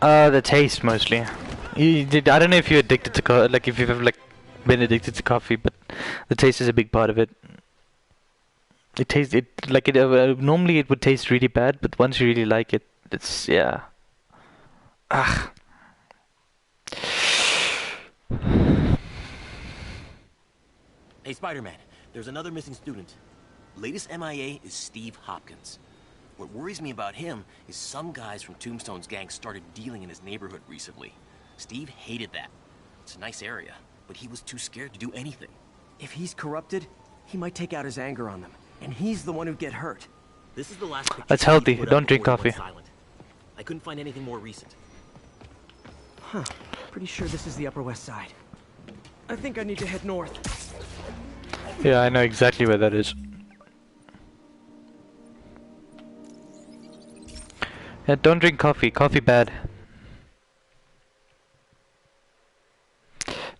The taste mostly. I don't know if you're addicted to like if you've ever like been addicted to coffee, but the taste is a big part of it. It tastes normally it would taste really bad, but once you really like it, it's yeah. Ah. Hey, Spider-Man, there's another missing student. Latest MIA is Steve Hopkins. What worries me about him is some guys from Tombstone's gang started dealing in his neighborhood recently. Steve hated that. It's a nice area, but he was too scared to do anything. If he's corrupted, he might take out his anger on them, and he's the one who'd get hurt. This is the last picture That's Steve healthy. put up Don't drink before he coffee. went silent. I couldn't find anything more recent. Huh. Pretty sure this is the Upper West Side. I think I need to head north. Yeah, I know exactly where that is. Yeah, don't drink coffee. Coffee bad.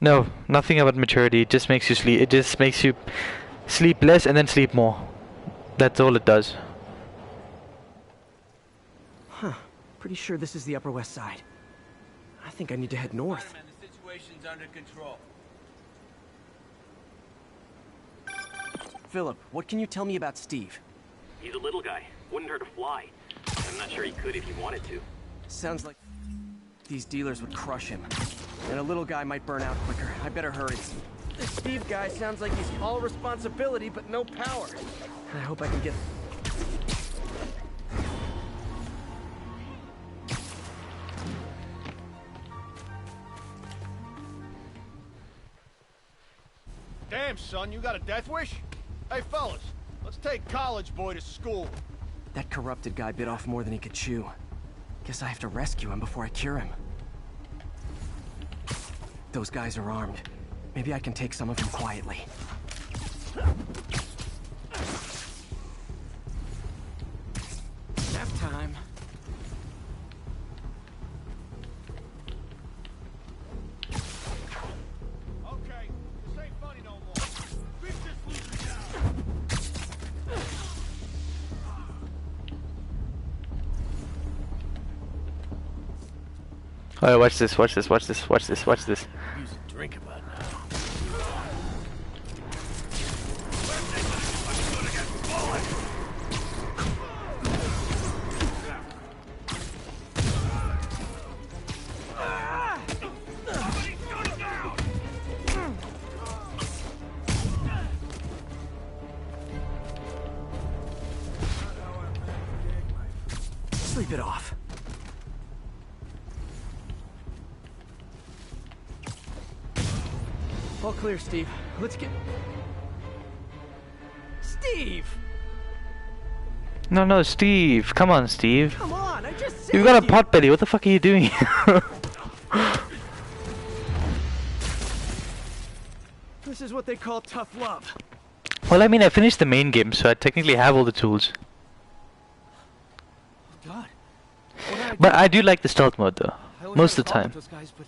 No, nothing about maturity. It just makes you sleep. It just makes you sleep less and then sleep more. That's all it does. Huh. Pretty sure this is the Upper West Side. I think I need to head north. Spider-Man, the situation's under control. Philip, what can you tell me about Steve? He's a little guy. Wouldn't hurt a fly. I'm not sure he could if he wanted to. Sounds like these dealers would crush him. And a little guy might burn out quicker. I better hurry. This Steve guy sounds like he's all responsibility but no power. I hope I can get... Damn, son, you got a death wish? Hey, fellas, let's take college boy to school. That corrupted guy bit off more than he could chew. Guess I have to rescue him before I cure him. Those guys are armed. Maybe I can take some of them quietly. Nap time. Okay, this ain't funny no more. Beat this loser down. Alright, watch this, watch this, watch this, watch this, watch this. Use a drink about now. Sleep it off. All clear, Steve. Let's get... Steve! No, Steve. Come on, Steve. Come on, I just said You've got a pot belly. What the fuck are you doing here? This is what they call tough love. Well, I mean, I finished the main game, so I technically have all the tools. God. But I do like the stealth mode, though. Most of the time. Those guys, but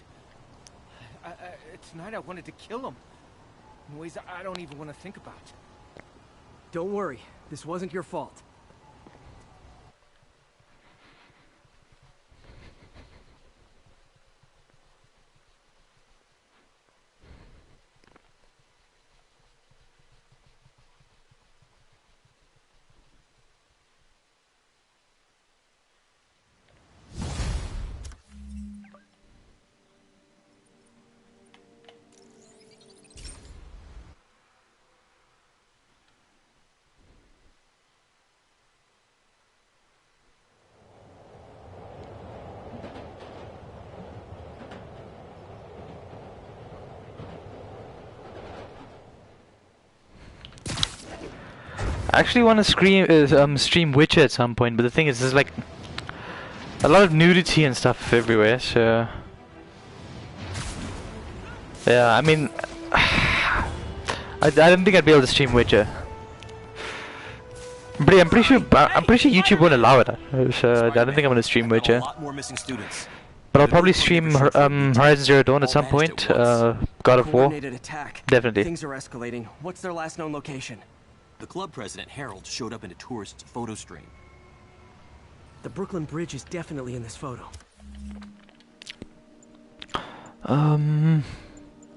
tonight I wanted to kill them in ways I don't even want to think about. Don't worry, this wasn't your fault. I actually want to stream Witcher at some point, but the thing is, there's like a lot of nudity and stuff everywhere, so yeah, I mean, I don't think I'd be able to stream Witcher. But I'm pretty sure YouTube won't allow it, so I don't think I'm gonna stream Witcher. But I'll probably stream Horizon Zero Dawn at some point. God of War, definitely. Things are escalating. What's their last known location? The club president, Harold, showed up in a tourist's photo stream. The Brooklyn Bridge is definitely in this photo.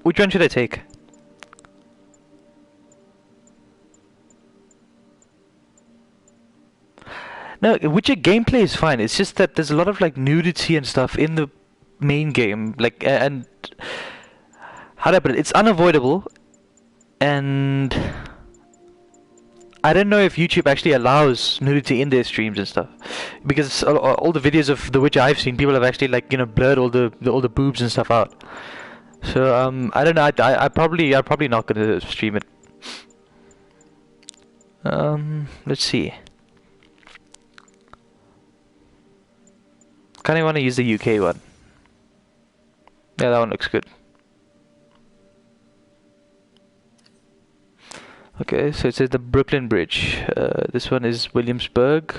Which one should I take? No, Witcher gameplay is fine. It's just that there's a lot of like nudity and stuff in the main game, like, and how do I put it? It's unavoidable, and I don't know if YouTube actually allows nudity in their streams and stuff, because all the videos of The Witcher I've seen, people have actually, like, you know, blurred all the boobs and stuff out. So I don't know. I'm probably not gonna stream it. Let's see. Kinda wanna use the UK one. Yeah, that one looks good. Okay, so it says the Brooklyn Bridge. This one is Williamsburg,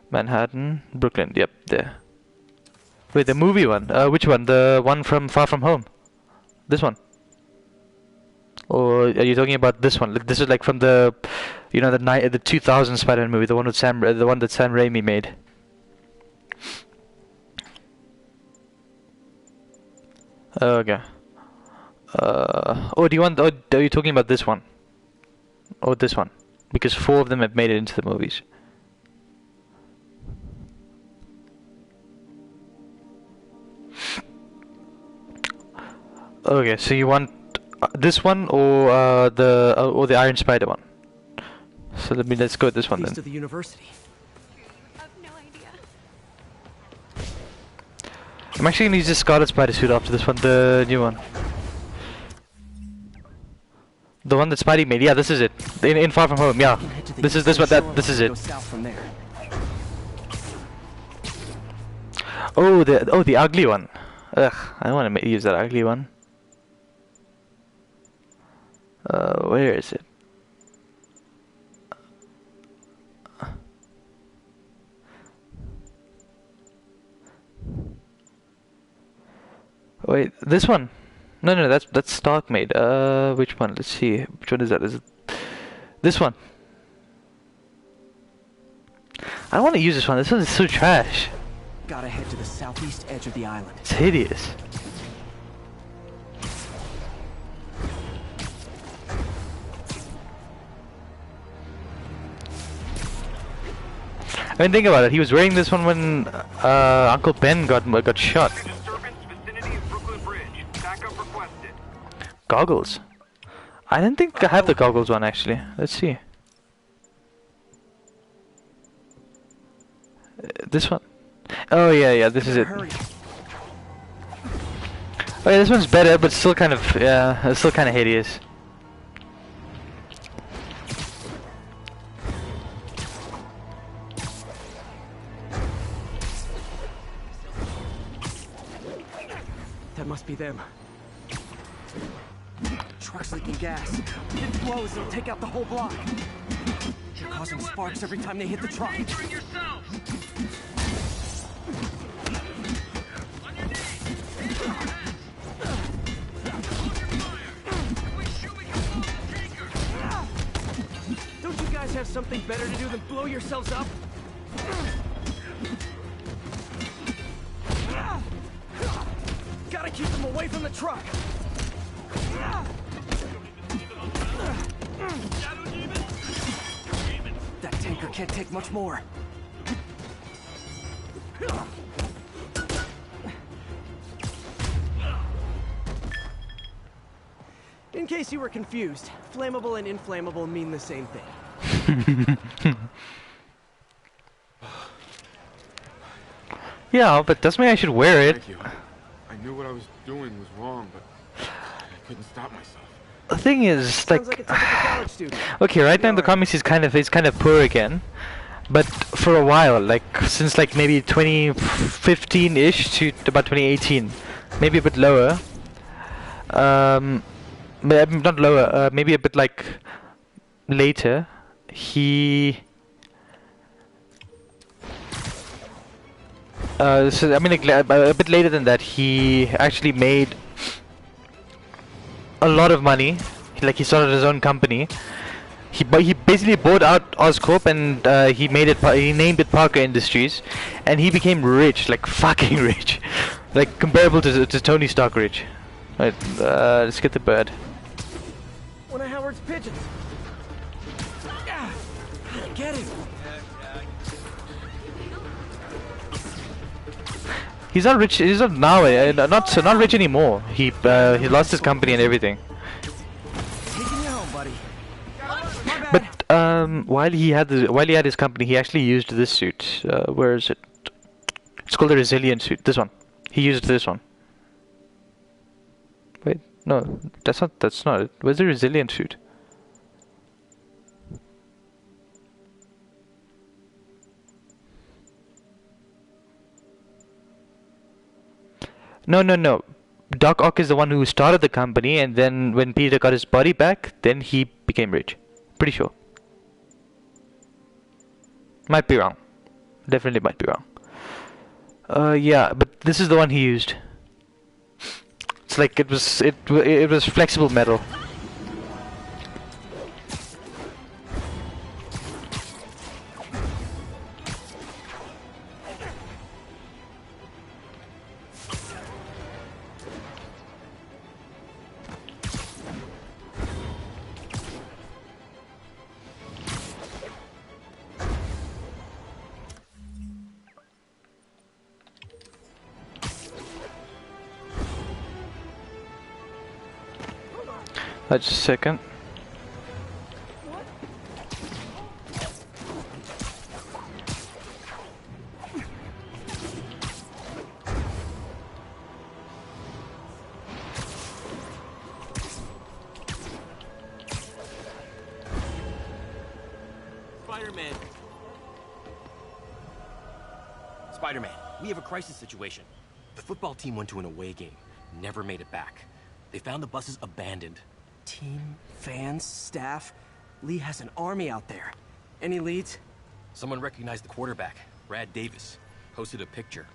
Manhattan, Brooklyn. Yep, there. Wait, the movie one? Which one? The one from Far From Home? This one? Or are you talking about this one? This is like from the, you know, the 2000 Spider-Man movie, the one with the one that Sam Raimi made. Okay. Oh, do you want? Oh, are you talking about this one? Or this one? Because 4 of them have made it into the movies. Okay, so you want this one or the Iron Spider one? So let's go with this one then. To the university. I have no idea. I'm actually gonna use this Scarlet Spider suit after this one, the new one. The one that Spidey made, yeah, this is it. In Far From Home, yeah. This is it. Oh, the ugly one. Ugh, I don't want to use that ugly one. Where is it? Wait, this one? No, that's Stark made. Which one? Let's see. Which one is that? Is it this one? I don't want to use this one. This one is so trash. Gotta head to the southeast edge of the island. It's hideous. I mean, think about it. He was wearing this one when Uncle Ben got shot. Goggles. I don't think I have the goggles one actually. Let's see. This one. Oh yeah, this is it. Okay, this one's better, but still kind of, yeah, it's still kind of hideous. That must be them. Truck's leaking gas. If it blows, it'll take out the whole block. They're causing sparks every time they hit the truck. Don't you guys have something better to do than blow yourselves up? Gotta keep them away from the truck. That tanker can't take much more. In case you were confused, flammable and inflammable mean the same thing. Yeah, but doesn't mean I should wear it. Thank you. I knew what I was doing was wrong, but I couldn't stop myself. The thing is, like, a typical college student. okay, right now in the comics he's kind of poor again, but for a while, like since like maybe 2015-ish to about 2018, maybe a bit lower. Not lower, maybe a bit like later. So I mean, like, a bit later than that, he actually made a lot of money. Like, he started his own company. He basically bought out Oscorp and he named it Parker Industries, and he became rich, like fucking rich, like comparable to Tony Stark rich. Right, let's get the bird. One of Howard's pigeons. Get him. He's not rich. He's not now. Not rich anymore. He lost his company and everything. Taking you home, buddy. But while he had his company, he actually used this suit. Where is it? It's called the Resilient suit. This one. He used this one. Wait, no, that's not it. Where's the Resilient suit? No. Doc Ock is the one who started the company, and then when Peter got his body back, then he became rich. Pretty sure. Might be wrong. Definitely might be wrong. Yeah, but this is the one he used. It's like it was flexible metal. Just a second. Spider-Man, we have a crisis situation. The football team went to an away game, never made it back. They found the buses abandoned. Team, fans, staff. Lee has an army out there. Any leads? Someone recognized the quarterback, Brad Davis. Posted a picture.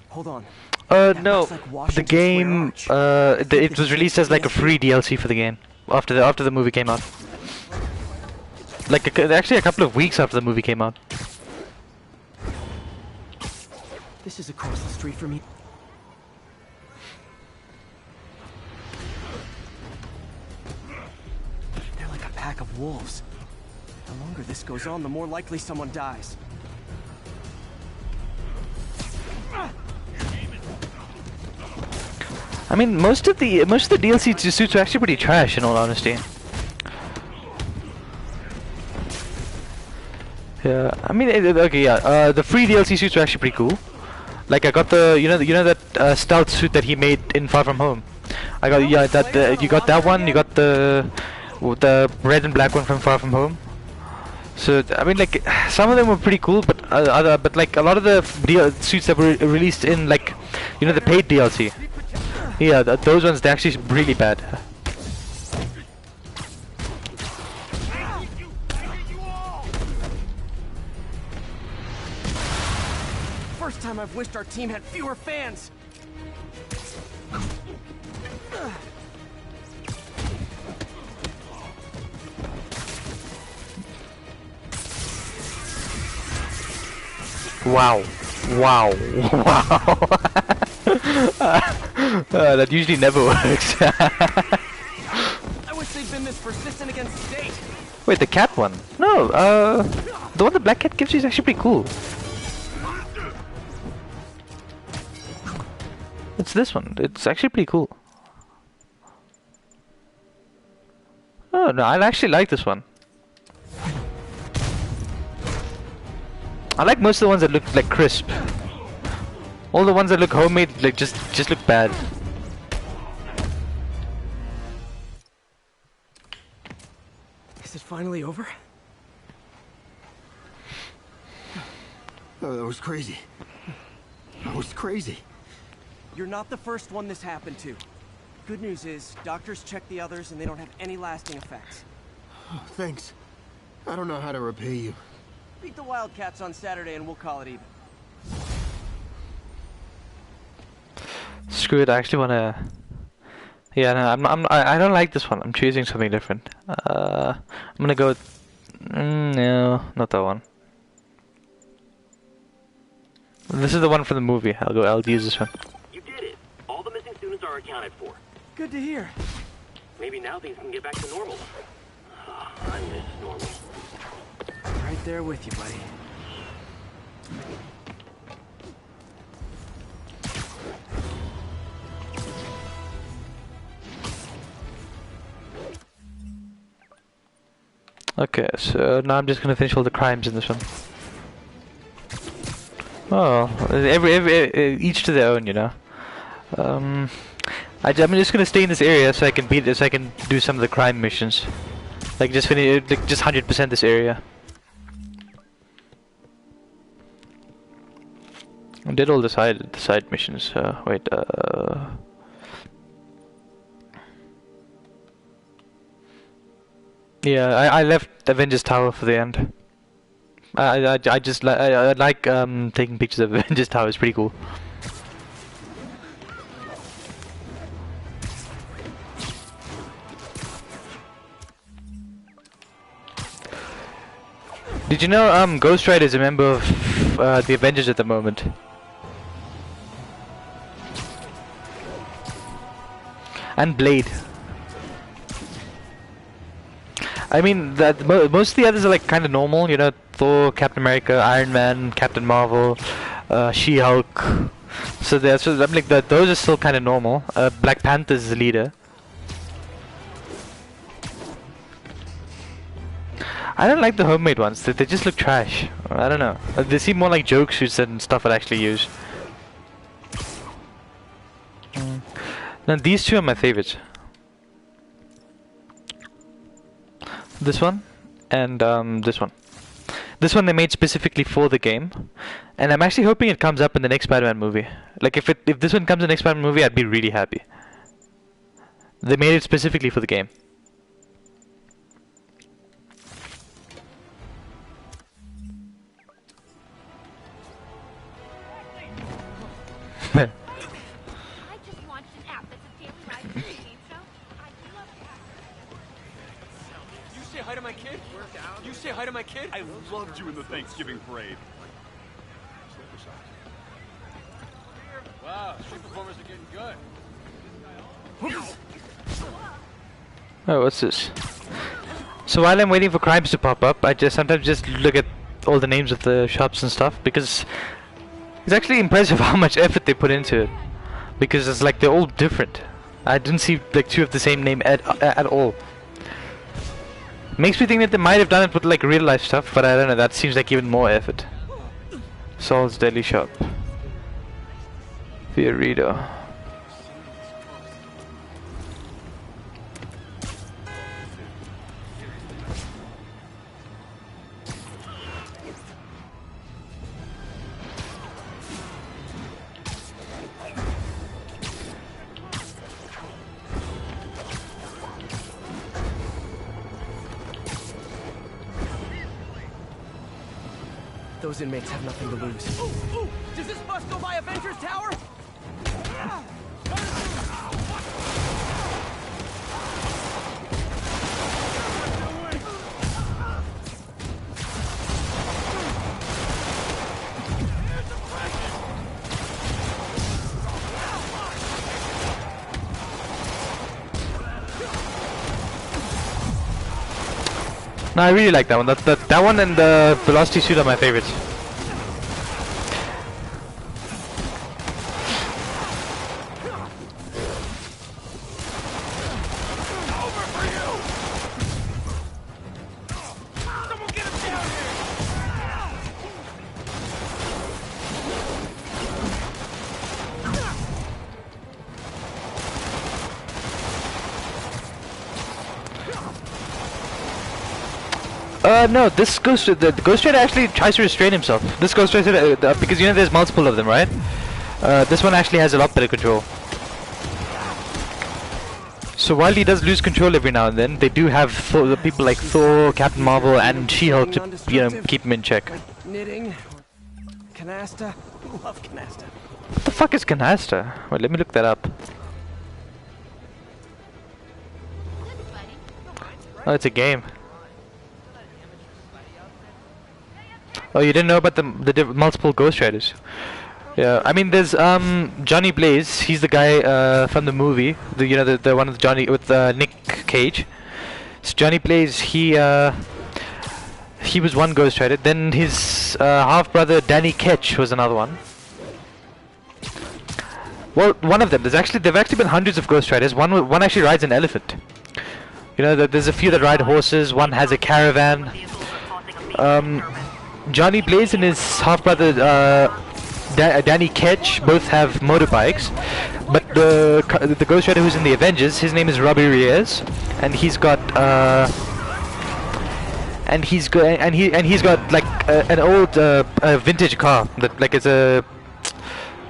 Hold on. No. The game, it was released as like a free DLC for the game after the movie came out. Like actually a couple of weeks after the movie came out. This is across the street from me. They're like a pack of wolves. The longer this goes on, the more likely someone dies. I mean, most of the DLC suits are actually pretty trash, in all honesty. Yeah, I mean, okay, yeah. The free DLC suits are actually pretty cool. Like I got the you know that stealth suit that he made in Far From Home. I got you got that one. You got the red and black one from Far From Home. So I mean, like some of them were pretty cool, but like a lot of the suits that were released in like the paid DLC. Yeah, those ones they're actually really bad. First time I've wished our team had fewer fans. Wow. Wow. Wow. That usually never works. I wish they'd been this persistent against State. Wait, the cat one? No, the one the black cat gives you is actually pretty cool. It's this one. It's actually pretty cool. Oh no, I actually like this one. I like most of the ones that look like crisp. All the ones that look homemade like just look bad. Is it finally over? Oh, that was crazy. That was crazy. You're not the first one this happened to. Good news is, doctors checked the others and they don't have any lasting effects. Oh, thanks. I don't know how to repay you. Beat the Wildcats on Saturday and we'll call it even. Screw it, I actually wanna... Yeah, no, I don't like this one. I'm choosing something different. I'm gonna go with... no, not that one. This is the one from the movie. I'll use this one. You did it. All the missing students are accounted for. Good to hear. Maybe now things can get back to normal. I miss normal. Right there with you, buddy. Okay, so now I'm just gonna finish all the crimes in this one. Oh, each to their own, you know. I'm just gonna stay in this area so I can do some of the crime missions. Like just finish, like just 100% this area. I did all the side missions. Wait. Yeah, I left Avengers Tower for the end. I like taking pictures of Avengers Tower. It's pretty cool. Did you know Ghost Rider is a member of the Avengers at the moment? And Blade. I mean, most of the others are like kind of normal, you know, Thor, Captain America, Iron Man, Captain Marvel, She-Hulk. So I'm like those are still kind of normal. Black Panther is the leader. I don't like the homemade ones. They just look trash. I don't know. They seem more like joke suits than stuff I'd actually use. Now these two are my favorites. This one and this one. This one they made specifically for the game, and I'm actually hoping it comes up in the next Spider-Man movie. Like if this one comes in the next Spider-Man movie, I'd be really happy. They made it specifically for the game. I just launched an app that's a daily live streaming show. I love that. You say hi to my kid? You say hi to my kid? I loved you in the Thanksgiving parade. Wow, street performers are getting good. Oh, what's this? So while I'm waiting for crimes to pop up, I sometimes just look at all the names of the shops and stuff, because it's actually impressive how much effort they put into it. Because it's like they're all different. I didn't see like two of the same name at all. Makes me think that they might have done it with like real life stuff, but I don't know, that seems like even more effort. Saul's Deli Shop. Fiorito. Those inmates have nothing to lose. Ooh, ooh! Does this bus go by Avengers Tower? No, I really like that one. That one and the Velocity Suit are my favorites. No, this Ghost Rider actually tries to restrain himself. This Ghost Rider, because you know there's multiple of them, right? This one actually has a lot better control. So while he does lose control every now and then, they do have the people like Thor, Captain Marvel, and She-Hulk to keep him in check. Like knitting, canasta. Love canasta. What the fuck is canasta? Wait, let me look that up. Oh, it's a game. Oh, you didn't know about the multiple Ghost Riders? Yeah, I mean, there's Johnny Blaze. He's the guy from the movie. The one with Johnny with Nick Cage. So Johnny Blaze, he was one Ghost Rider. Then his half brother Danny Ketch was another one. Well, one of them. There've actually been hundreds of Ghost Riders. One actually rides an elephant. You know, there's a few that ride horses. One has a caravan. Johnny Blaze and his half-brother Danny Ketch both have motorbikes, but the Ghost Rider who's in the Avengers, his name is Robbie Reyes, and he's got like an old vintage car that like it's a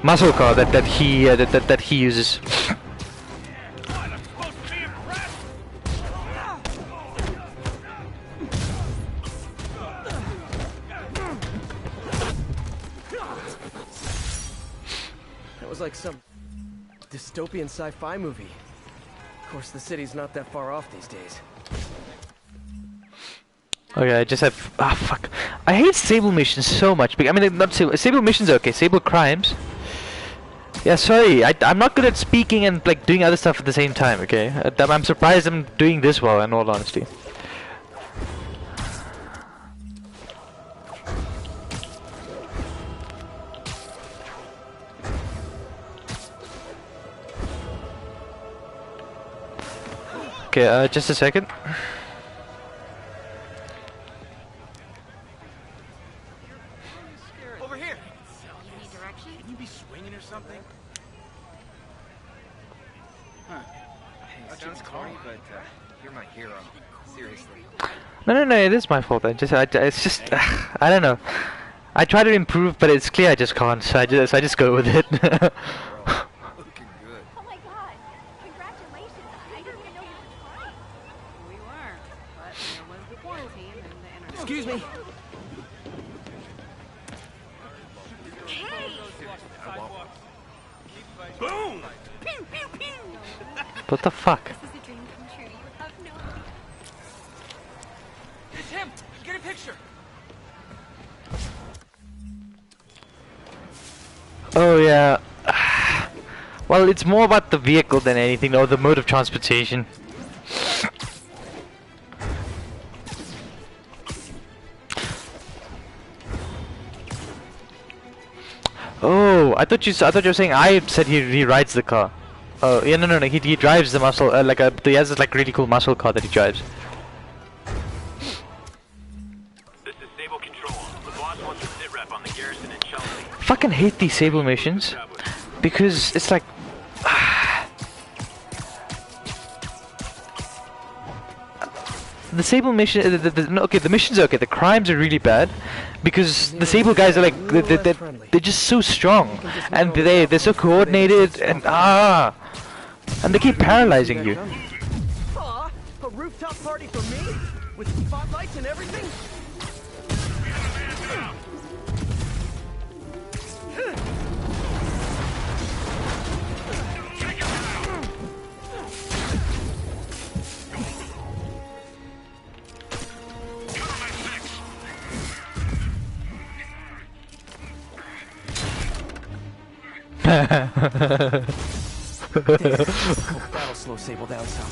muscle car that he uses. Like some dystopian sci-fi movie. Of course, the city's not that far off these days. Okay, I just have fuck. I hate Sable missions so much. I mean, not Sable missions are okay. Sable crimes. Yeah, sorry. I'm not good at speaking and like doing other stuff at the same time. Okay, I'm surprised I'm doing this well. In all honesty. Okay, just a second. Over here. You need direction? Can you be swinging or something? Huh. Hey, sounds corny, but you're my hero. Seriously. No, it is my fault. It's just, I don't know. I try to improve, but it's clear I just can't. So I just go with it. Excuse me. Boom! Pew, pew, pew. What the fuck? This is a dream come true. You have no idea. It's him! Get a picture! Oh yeah. Well, it's more about the vehicle than anything, or the mode of transportation. Oh, I thought you were saying I said he rides the car. Oh yeah, no, he drives the muscle he has this like really cool muscle car that he drives. This is Sable Control. The boss wants a sit rep on the garrison in Chelsea. Fucking hate these Sable missions. because it's like the Sable mission. Okay, the missions are okay. The crimes are really bad because the Sable guys are like they're just so strong and they're so coordinated and and they keep paralyzing you. Aw, a rooftop party for me with spotlights and everything. That'll slow Sable down some.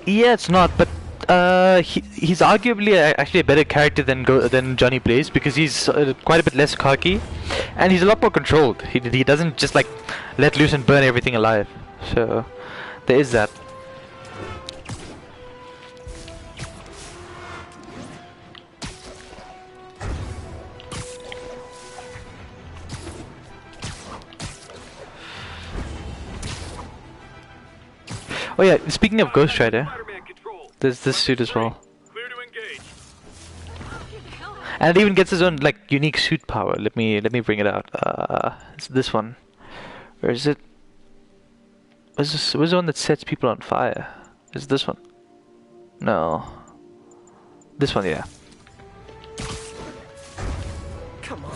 Yeah, it's not, but he's arguably actually a better character than Johnny Blaze because he's quite a bit less cocky, and he's a lot more controlled. He doesn't just like let loose and burn everything alive. So there is that. Oh yeah, speaking of Ghost Rider, there's this suit as well. And it even gets his own like unique suit power. Let me bring it out. It's this one. Or is it? Where's the one that sets people on fire? Is it this one? No. This one, yeah. Come on.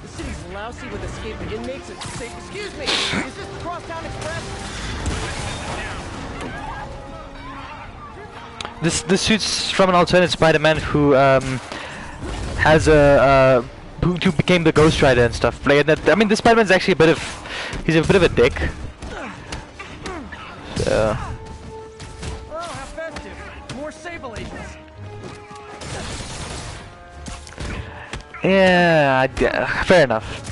The city's lousy with escaping inmates and excuse me, is this Crosstown Express? This suit's from an alternate Spider-Man who has who became the Ghost Rider and stuff. Like I mean, this Spider-Man's actually he's a bit of a dick. So. Oh, how festive! More Sable agents. Yeah, fair enough.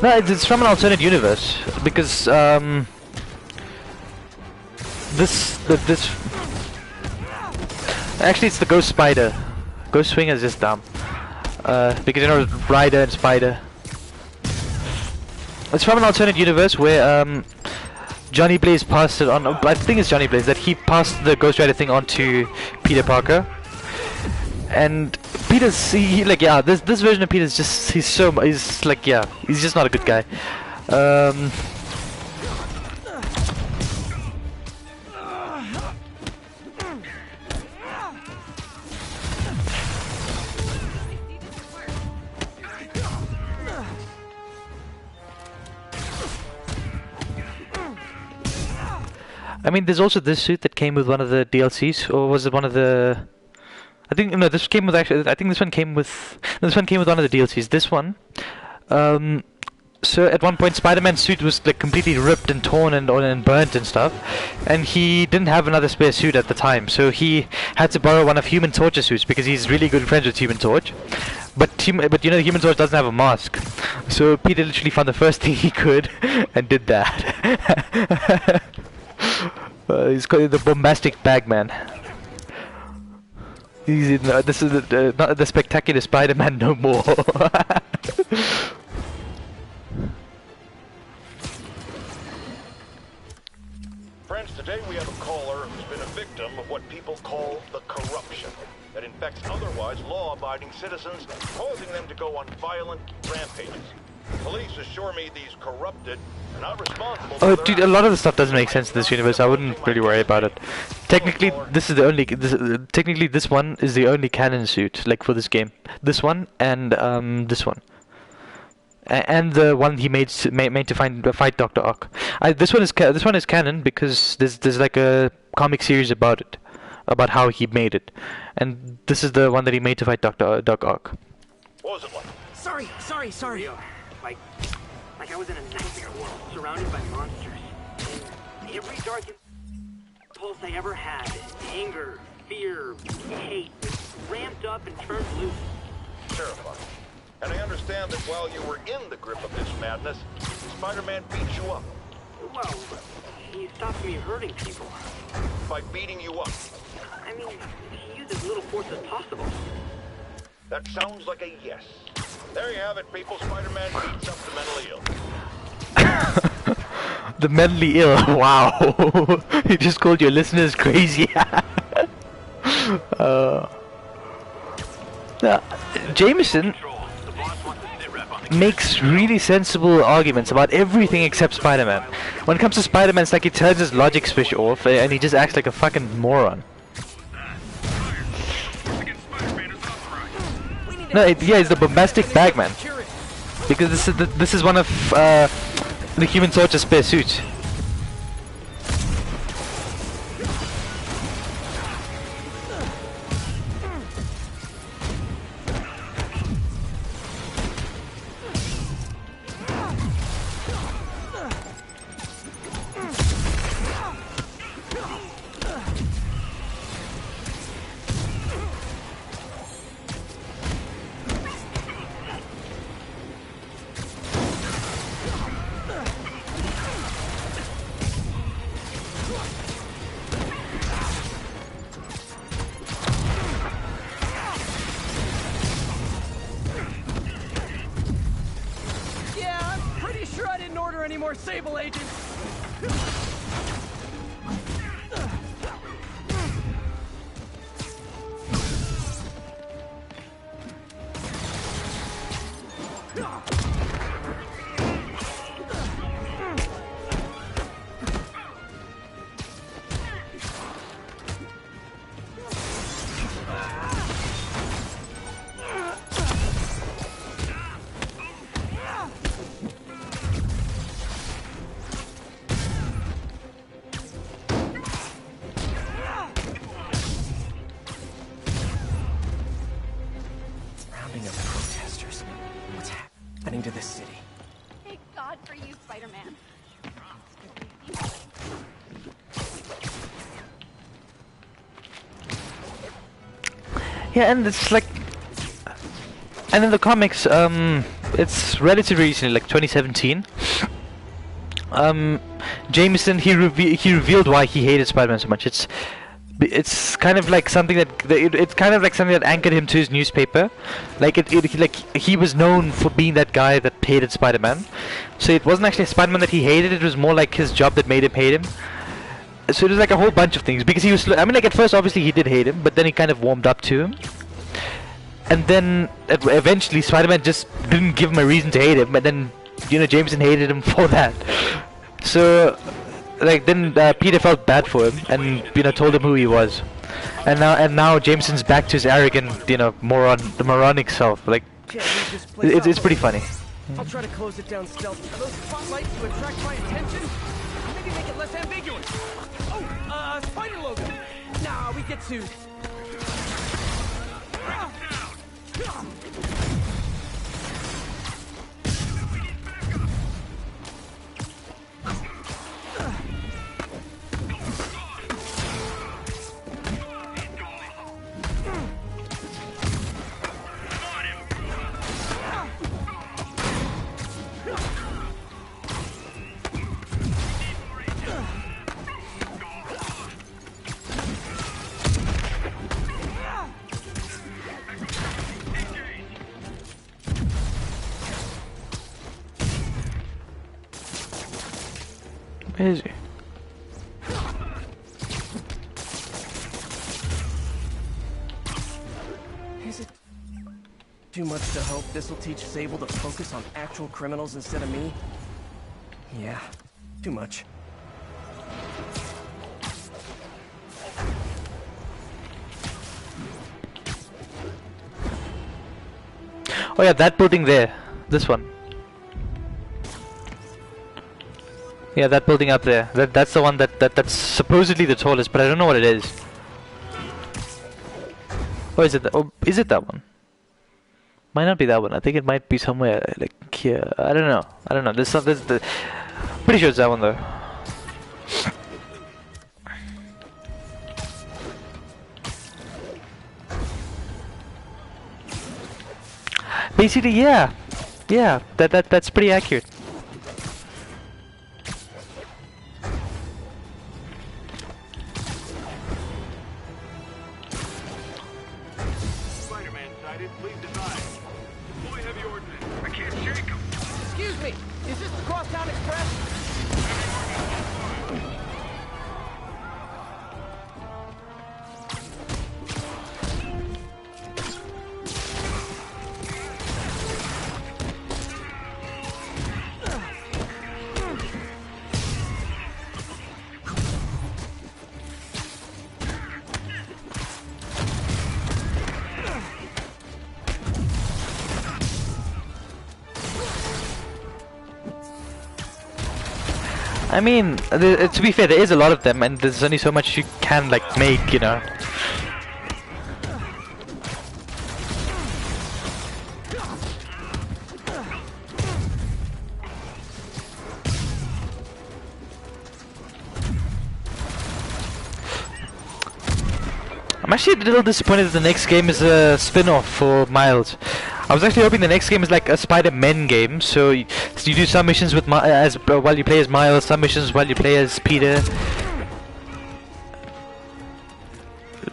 No, it's from an alternate universe because this actually it's the Ghost Spider. Ghost Swing is just dumb. Because you know Rider and Spider. It's from an alternate universe where Johnny Blaze passed it on. I think it's Johnny Blaze that he passed the Ghost Rider thing on to Peter Parker. And Peter's like yeah, this version of Peter's just he's like yeah, he's just not a good guy. I mean, there's also this suit that came with one of the DLCs, or was it one of the? I think no. This came with actually. I think this one came with. This one came with one of the DLCs. This one. So at one point, Spider-Man's suit was like completely ripped and torn and burnt and stuff, and he didn't have another spare suit at the time, so he had to borrow one of Human Torch's suits because he's really good friends with Human Torch. But you know, Human Torch doesn't have a mask, so Peter literally found the first thing he could and did that. He's called the bombastic bagman. He's this is not the spectacular Spider-Man no more. Friends, today we have a caller who's been a victim of what people call the corruption that infects otherwise law-abiding citizens, causing them to go on violent rampages. Police assure me these corrupted are not responsible. Oh, dude, a lot of the stuff doesn't make sense in this universe. I wouldn't really worry about it. Technically, this is the only. Technically, this one is the only canon suit, like for this game. This one and this one, and the one he made to fight Dr. Ock. This one is canon because there's like a comic series about it, about how he made it, and this is the one that he made to fight Doc Ock. What was it like? Sorry. Real. Like I was in a nightmare world, surrounded by monsters. And every dark impulse I ever had, anger, fear, hate, ramped up and turned loose. Terrifying. And I understand that while you were in the grip of this madness, Spider-Man beat you up. Well, he stopped me hurting people. By beating you up. I mean, he used as little force as possible. That sounds like a yes. There you have it, people. Spider-Man beats up the mentally ill. The mentally ill. Wow. He just called your listeners crazy. Jameson makes really sensible arguments about everything except Spider-Man. When it comes to Spider-Man, it's like he turns his logic switch off and he just acts like a fucking moron. No, yeah, it's the bombastic bagman. Because this is one of the Human Torch's spare suits. Any more Sable agents? To this city. Thank God for you, Spider-Man. Yeah, and it's like, and in the comics, it's relatively recently, like 2017. Jameson he revealed why he hated Spider-Man so much. It's kind of like something that it's kind of like something that anchored him to his newspaper. Like he was known for being that guy that hated Spider-Man. So it wasn't actually Spider-Man that he hated. It was more like his job that made him hate him. So it was like a whole bunch of things because he was. I mean, like at first, obviously he did hate him, but then he kind of warmed up to him. And then eventually, Spider-Man just didn't give him a reason to hate him, and then Jameson hated him for that. So. Like then Peter felt bad for him and told him who he was, and now Jameson's back to his arrogant the moronic self. Like it's pretty funny. I'll try to close it down stealth. Are those spotlights to attract my attention? Maybe make it less ambiguous. Oh, spider logo. Nah, we get sued. Where is he? Is it too much to hope this will teach Sable to focus on actual criminals instead of me? Yeah, too much. Oh yeah, that building there. This one. Yeah, that building up there. That's the one that's supposedly the tallest, but I don't know what it is. Oh, is it? Oh, is it that one? Might not be that one. I think it might be somewhere like here. I don't know. I don't know. There's some. There's the. Pretty sure it's that one though. Basically, yeah, yeah. That's pretty accurate. Spider-Man sighted. Please advise. Deploy heavy ordnance. I can't shake him. Excuse me, is this the Crosstown Express? I mean, to be fair, there is a lot of them, and there's only so much you can like make, you know. I'm actually a little disappointed that the next game is a spin-off for Miles. I was actually hoping the next game is like a Spider-Man game, so you do some missions with while you play as Miles, some missions while you play as Peter.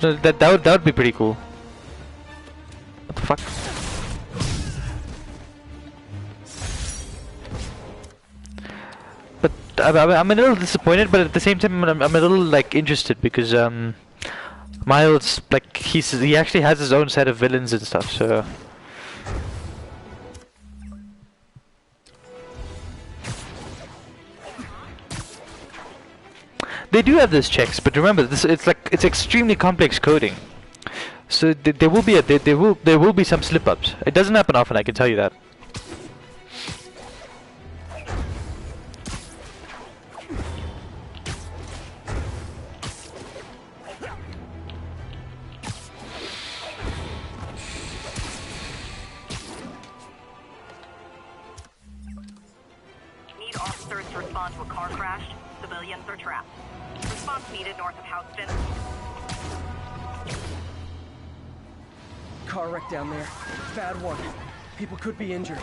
That would be pretty cool. What the fuck? But I'm a little disappointed, but at the same time I'm a little like interested because Miles, like he actually has his own set of villains and stuff, so. They do have those checks, but remember, it's extremely complex coding. So there will be some slip-ups. It doesn't happen often, I can tell you that. Need officers to respond to a car crash. Civilians are trapped. Response needed north of Houston. Car wreck down there. Bad one. People could be injured.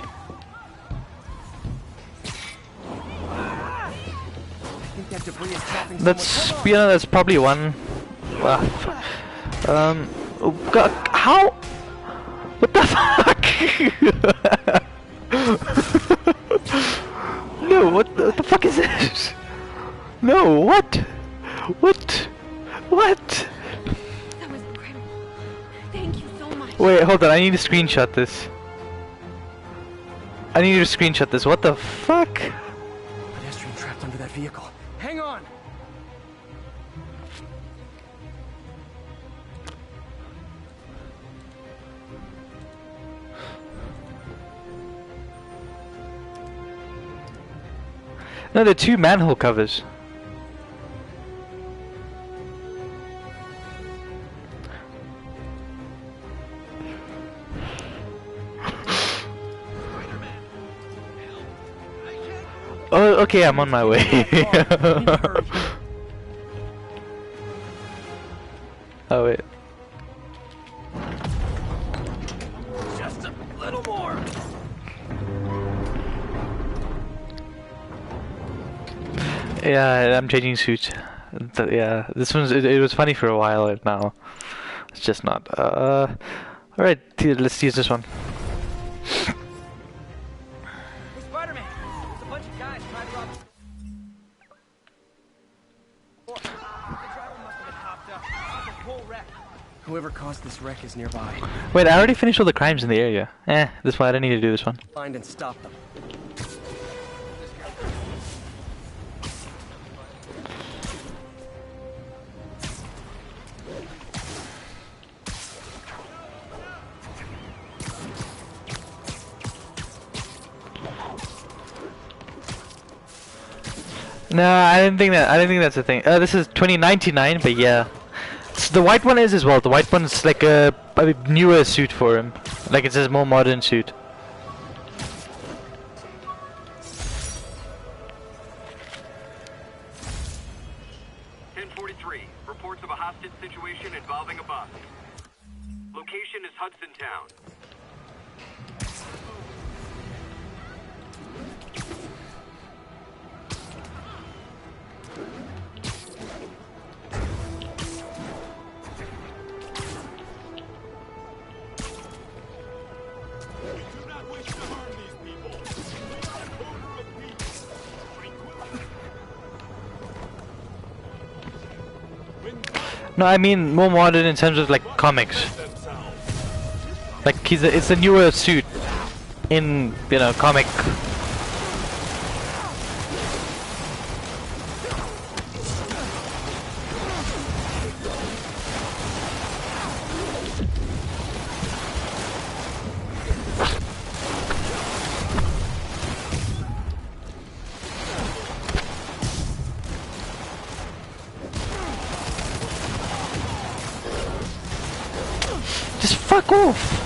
I think that debris is trapping someone. That's probably one. Oh God, how? What the fuck? No, what the fuck is this? No, what? What? What? That was incredible. Thank you so much. Wait, hold on, I need to screenshot this. I need to screenshot this, what the fuck? Pedestrian trapped under that vehicle. Hang on! No, they're two manhole covers. Oh, okay, I'm on my way. Oh, wait. Just a little more! Yeah, I'm changing suits. Yeah, this one's it was funny for a while now. It's just not. Alright, let's use this one. Hey, Spider-Man! There's a bunch of guys trying to rob... The driver must have been hopped up. It's a whole wreck. Whoever caused this wreck is nearby. Wait, I already finished all the crimes in the area. This one, I don't need to do this one. Find and stop them. No, I didn't think that's a thing. This is 2099, but yeah. So the white one is as well. The white one's like a newer suit for him. Like it's a more modern suit. Reports of a hostage situation involving a bus. Location is Hudson Town. No, I mean more modern in terms of like comics. Like it's a newer suit in, you know, comic. Just fuck off!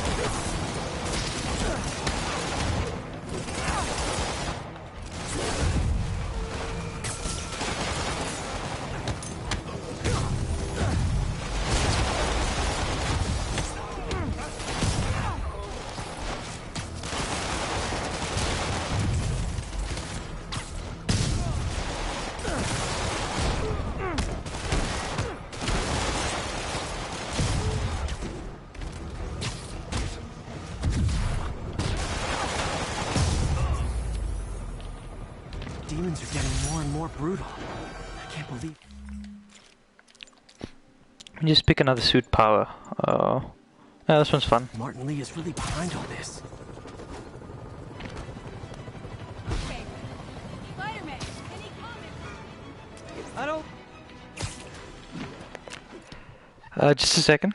Demons are getting more and more brutal. I can't believe. Just pick another suit power. Yeah, this one's fun. Martin Lee is really behind all this. Okay. Spider-Man, any comments? I don't... Just a second.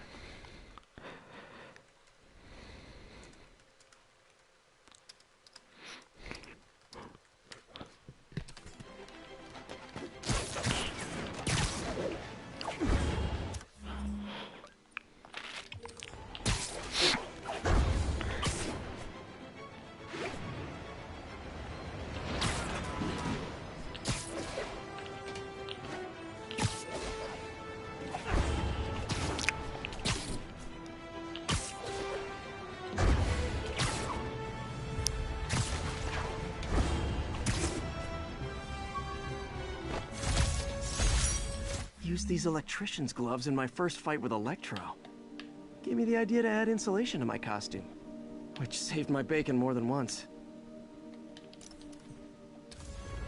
Used these electrician's gloves in my first fight with Electro. Gave me the idea to add insulation to my costume, which saved my bacon more than once.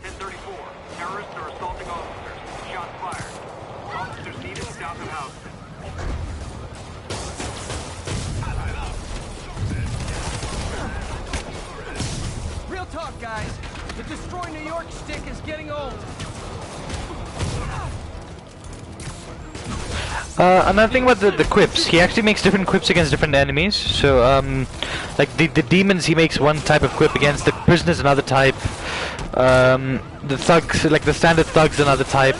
1034. Terrorists are assaulting officers. Shots fired. Officers needed south of house. Real talk, guys. The Destroy New York stick is getting old. Another thing about the quips, he actually makes different quips against different enemies. So, like the demons, he makes one type of quip against. The prisoners, another type. The thugs, like the standard thugs, another type.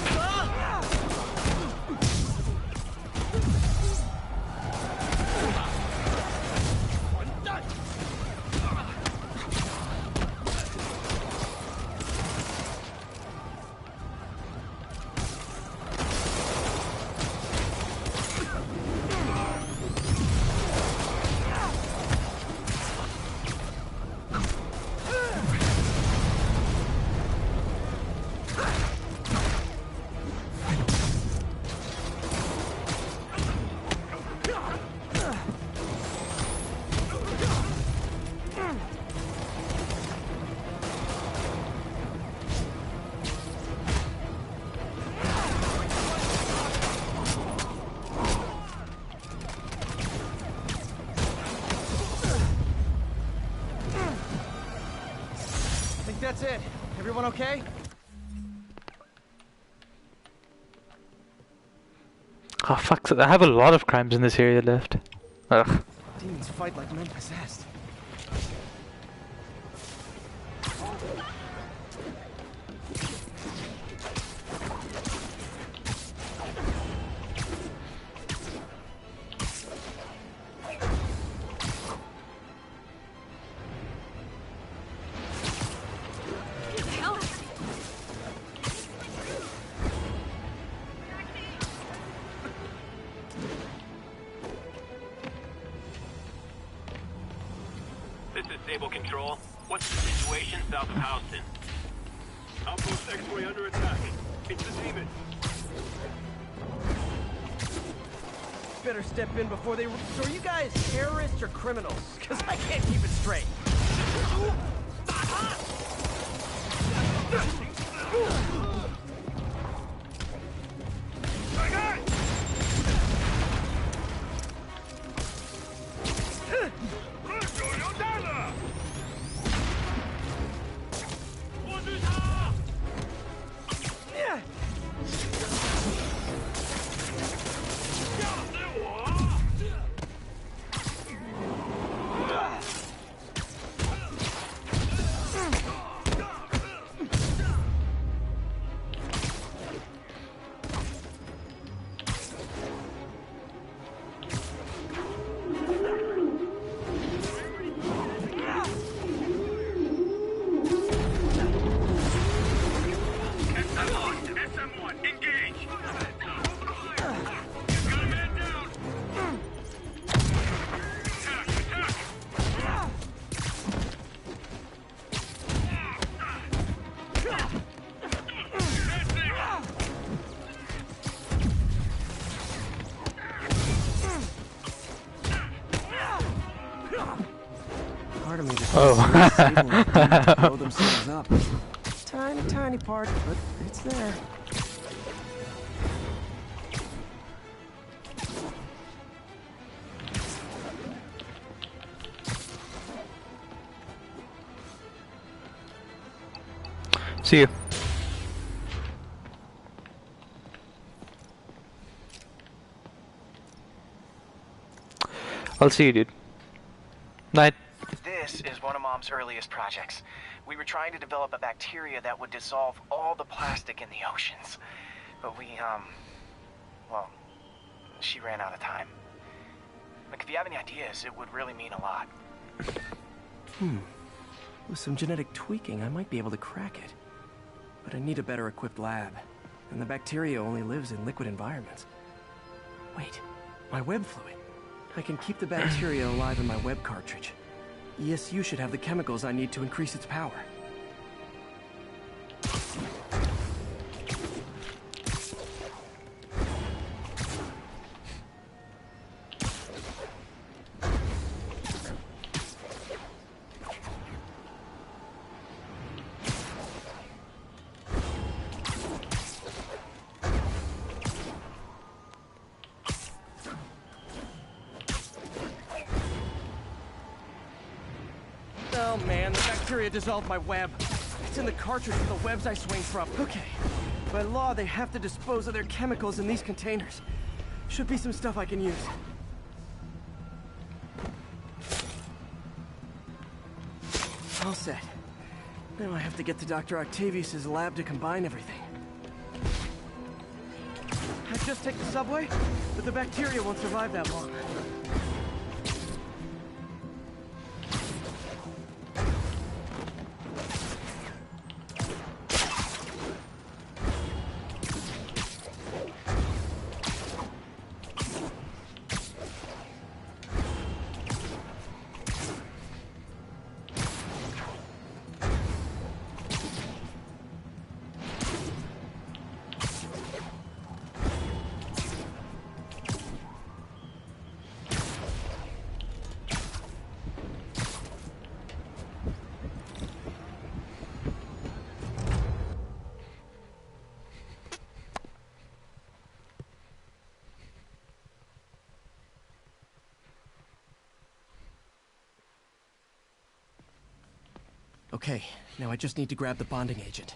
That's it. Everyone okay? Oh fuck, I have a lot of crimes in this area left. Ugh. Demons fight like men possessed. Sable Control. What's the situation south of Houston? Outpost X-Ray under attack. It's the demon. Better step in before they... So are you guys terrorists or criminals? Because I can't keep it straight. Blow themselves up. Tiny part, but it's there. See you. I'll see you, dude. Night. This is one of Mom's earliest projects. We were trying to develop a bacteria that would dissolve all the plastic in the oceans. But well, she ran out of time. Like, if you have any ideas, it would really mean a lot. With some genetic tweaking, I might be able to crack it. But I need a better equipped lab. And the bacteria only lives in liquid environments. Wait, my web fluid. I can keep the bacteria alive in my web cartridge. ESU should have the chemicals I need to increase its power. Oh man, the bacteria dissolved my web. It's in the cartridge with the webs I swing from. Okay. By law, they have to dispose of their chemicals in these containers. Should be some stuff I can use. All set. Now I have to get to Dr. Octavius's lab to combine everything. I just take the subway, but the bacteria won't survive that long. Okay, now I just need to grab the bonding agent.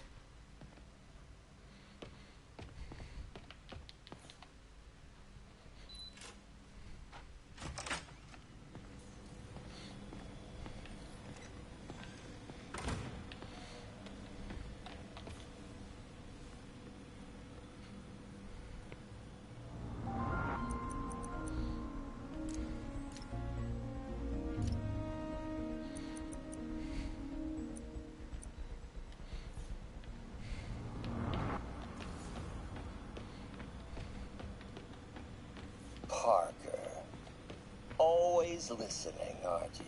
Parker. Always listening, aren't you?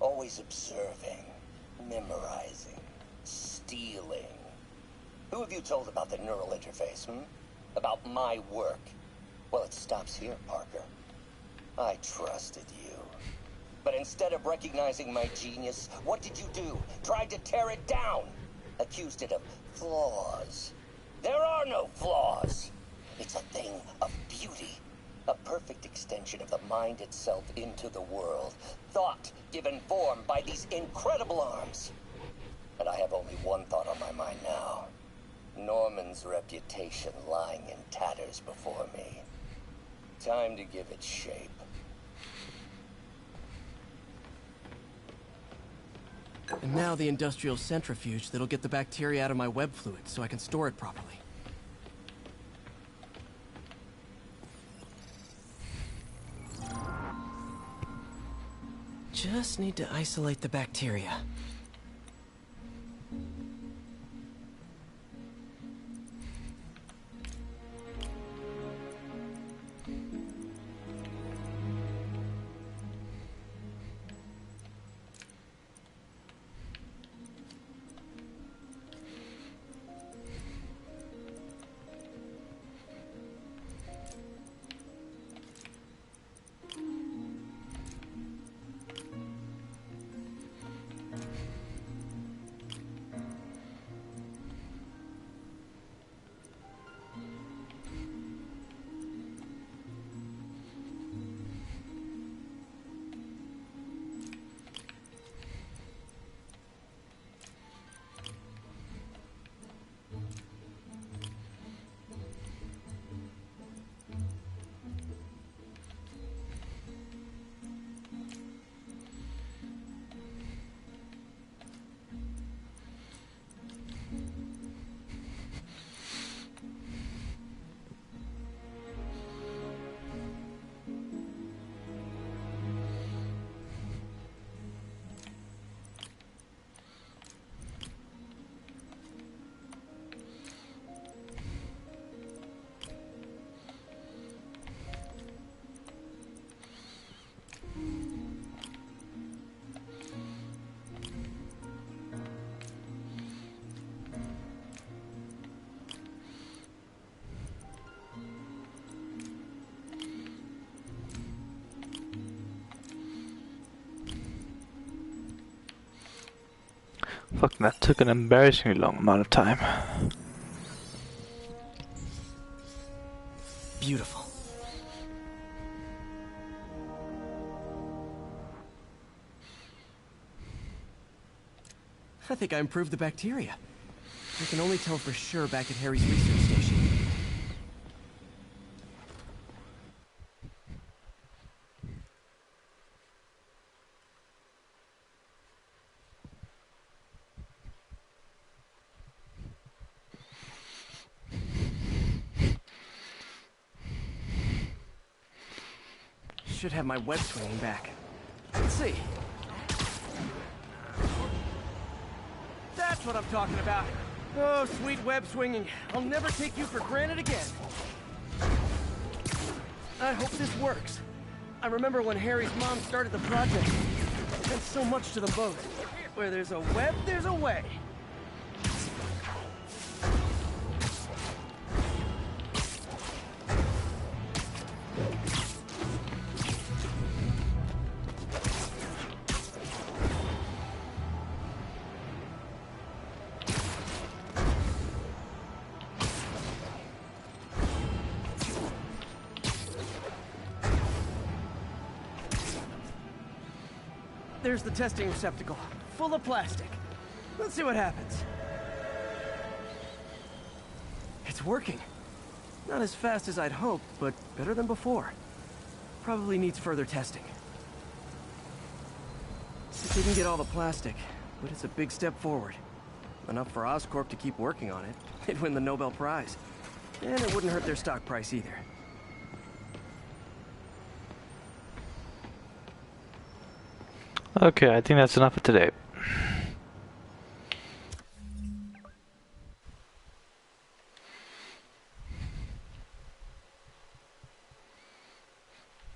Always observing, memorizing, stealing. Who have you told about the neural interface, About my work? Well, it stops here, Parker. I trusted you. But instead of recognizing my genius, what did you do? Tried to tear it down. Accused it of flaws. There are no flaws. It's a thing of beauty. A perfect extension of the mind itself into the world. Thought given form by these incredible arms. And I have only one thought on my mind now. Norman's reputation lying in tatters before me. Time to give it shape. And now the industrial centrifuge that'll get the bacteria out of my web fluid so I can store it properly. Just need to isolate the bacteria. Fuck, that took an embarrassingly long amount of time. Beautiful. I think I improved the bacteria. I can only tell for sure back at Harry's research station. Should have my web swinging back. Let's see. That's what I'm talking about. Oh, sweet web swinging. I'll never take you for granted again. I hope this works. I remember when Harry's mom started the project. It meant so much to them both. Where there's a web, there's a way. There's the testing receptacle, full of plastic. Let's see what happens. It's working. Not as fast as I'd hoped, but better than before. Probably needs further testing. It didn't get all the plastic, but it's a big step forward. Enough for Oscorp to keep working on it. They'd win the Nobel Prize. And it wouldn't hurt their stock price either. Okay, I think that's enough for today.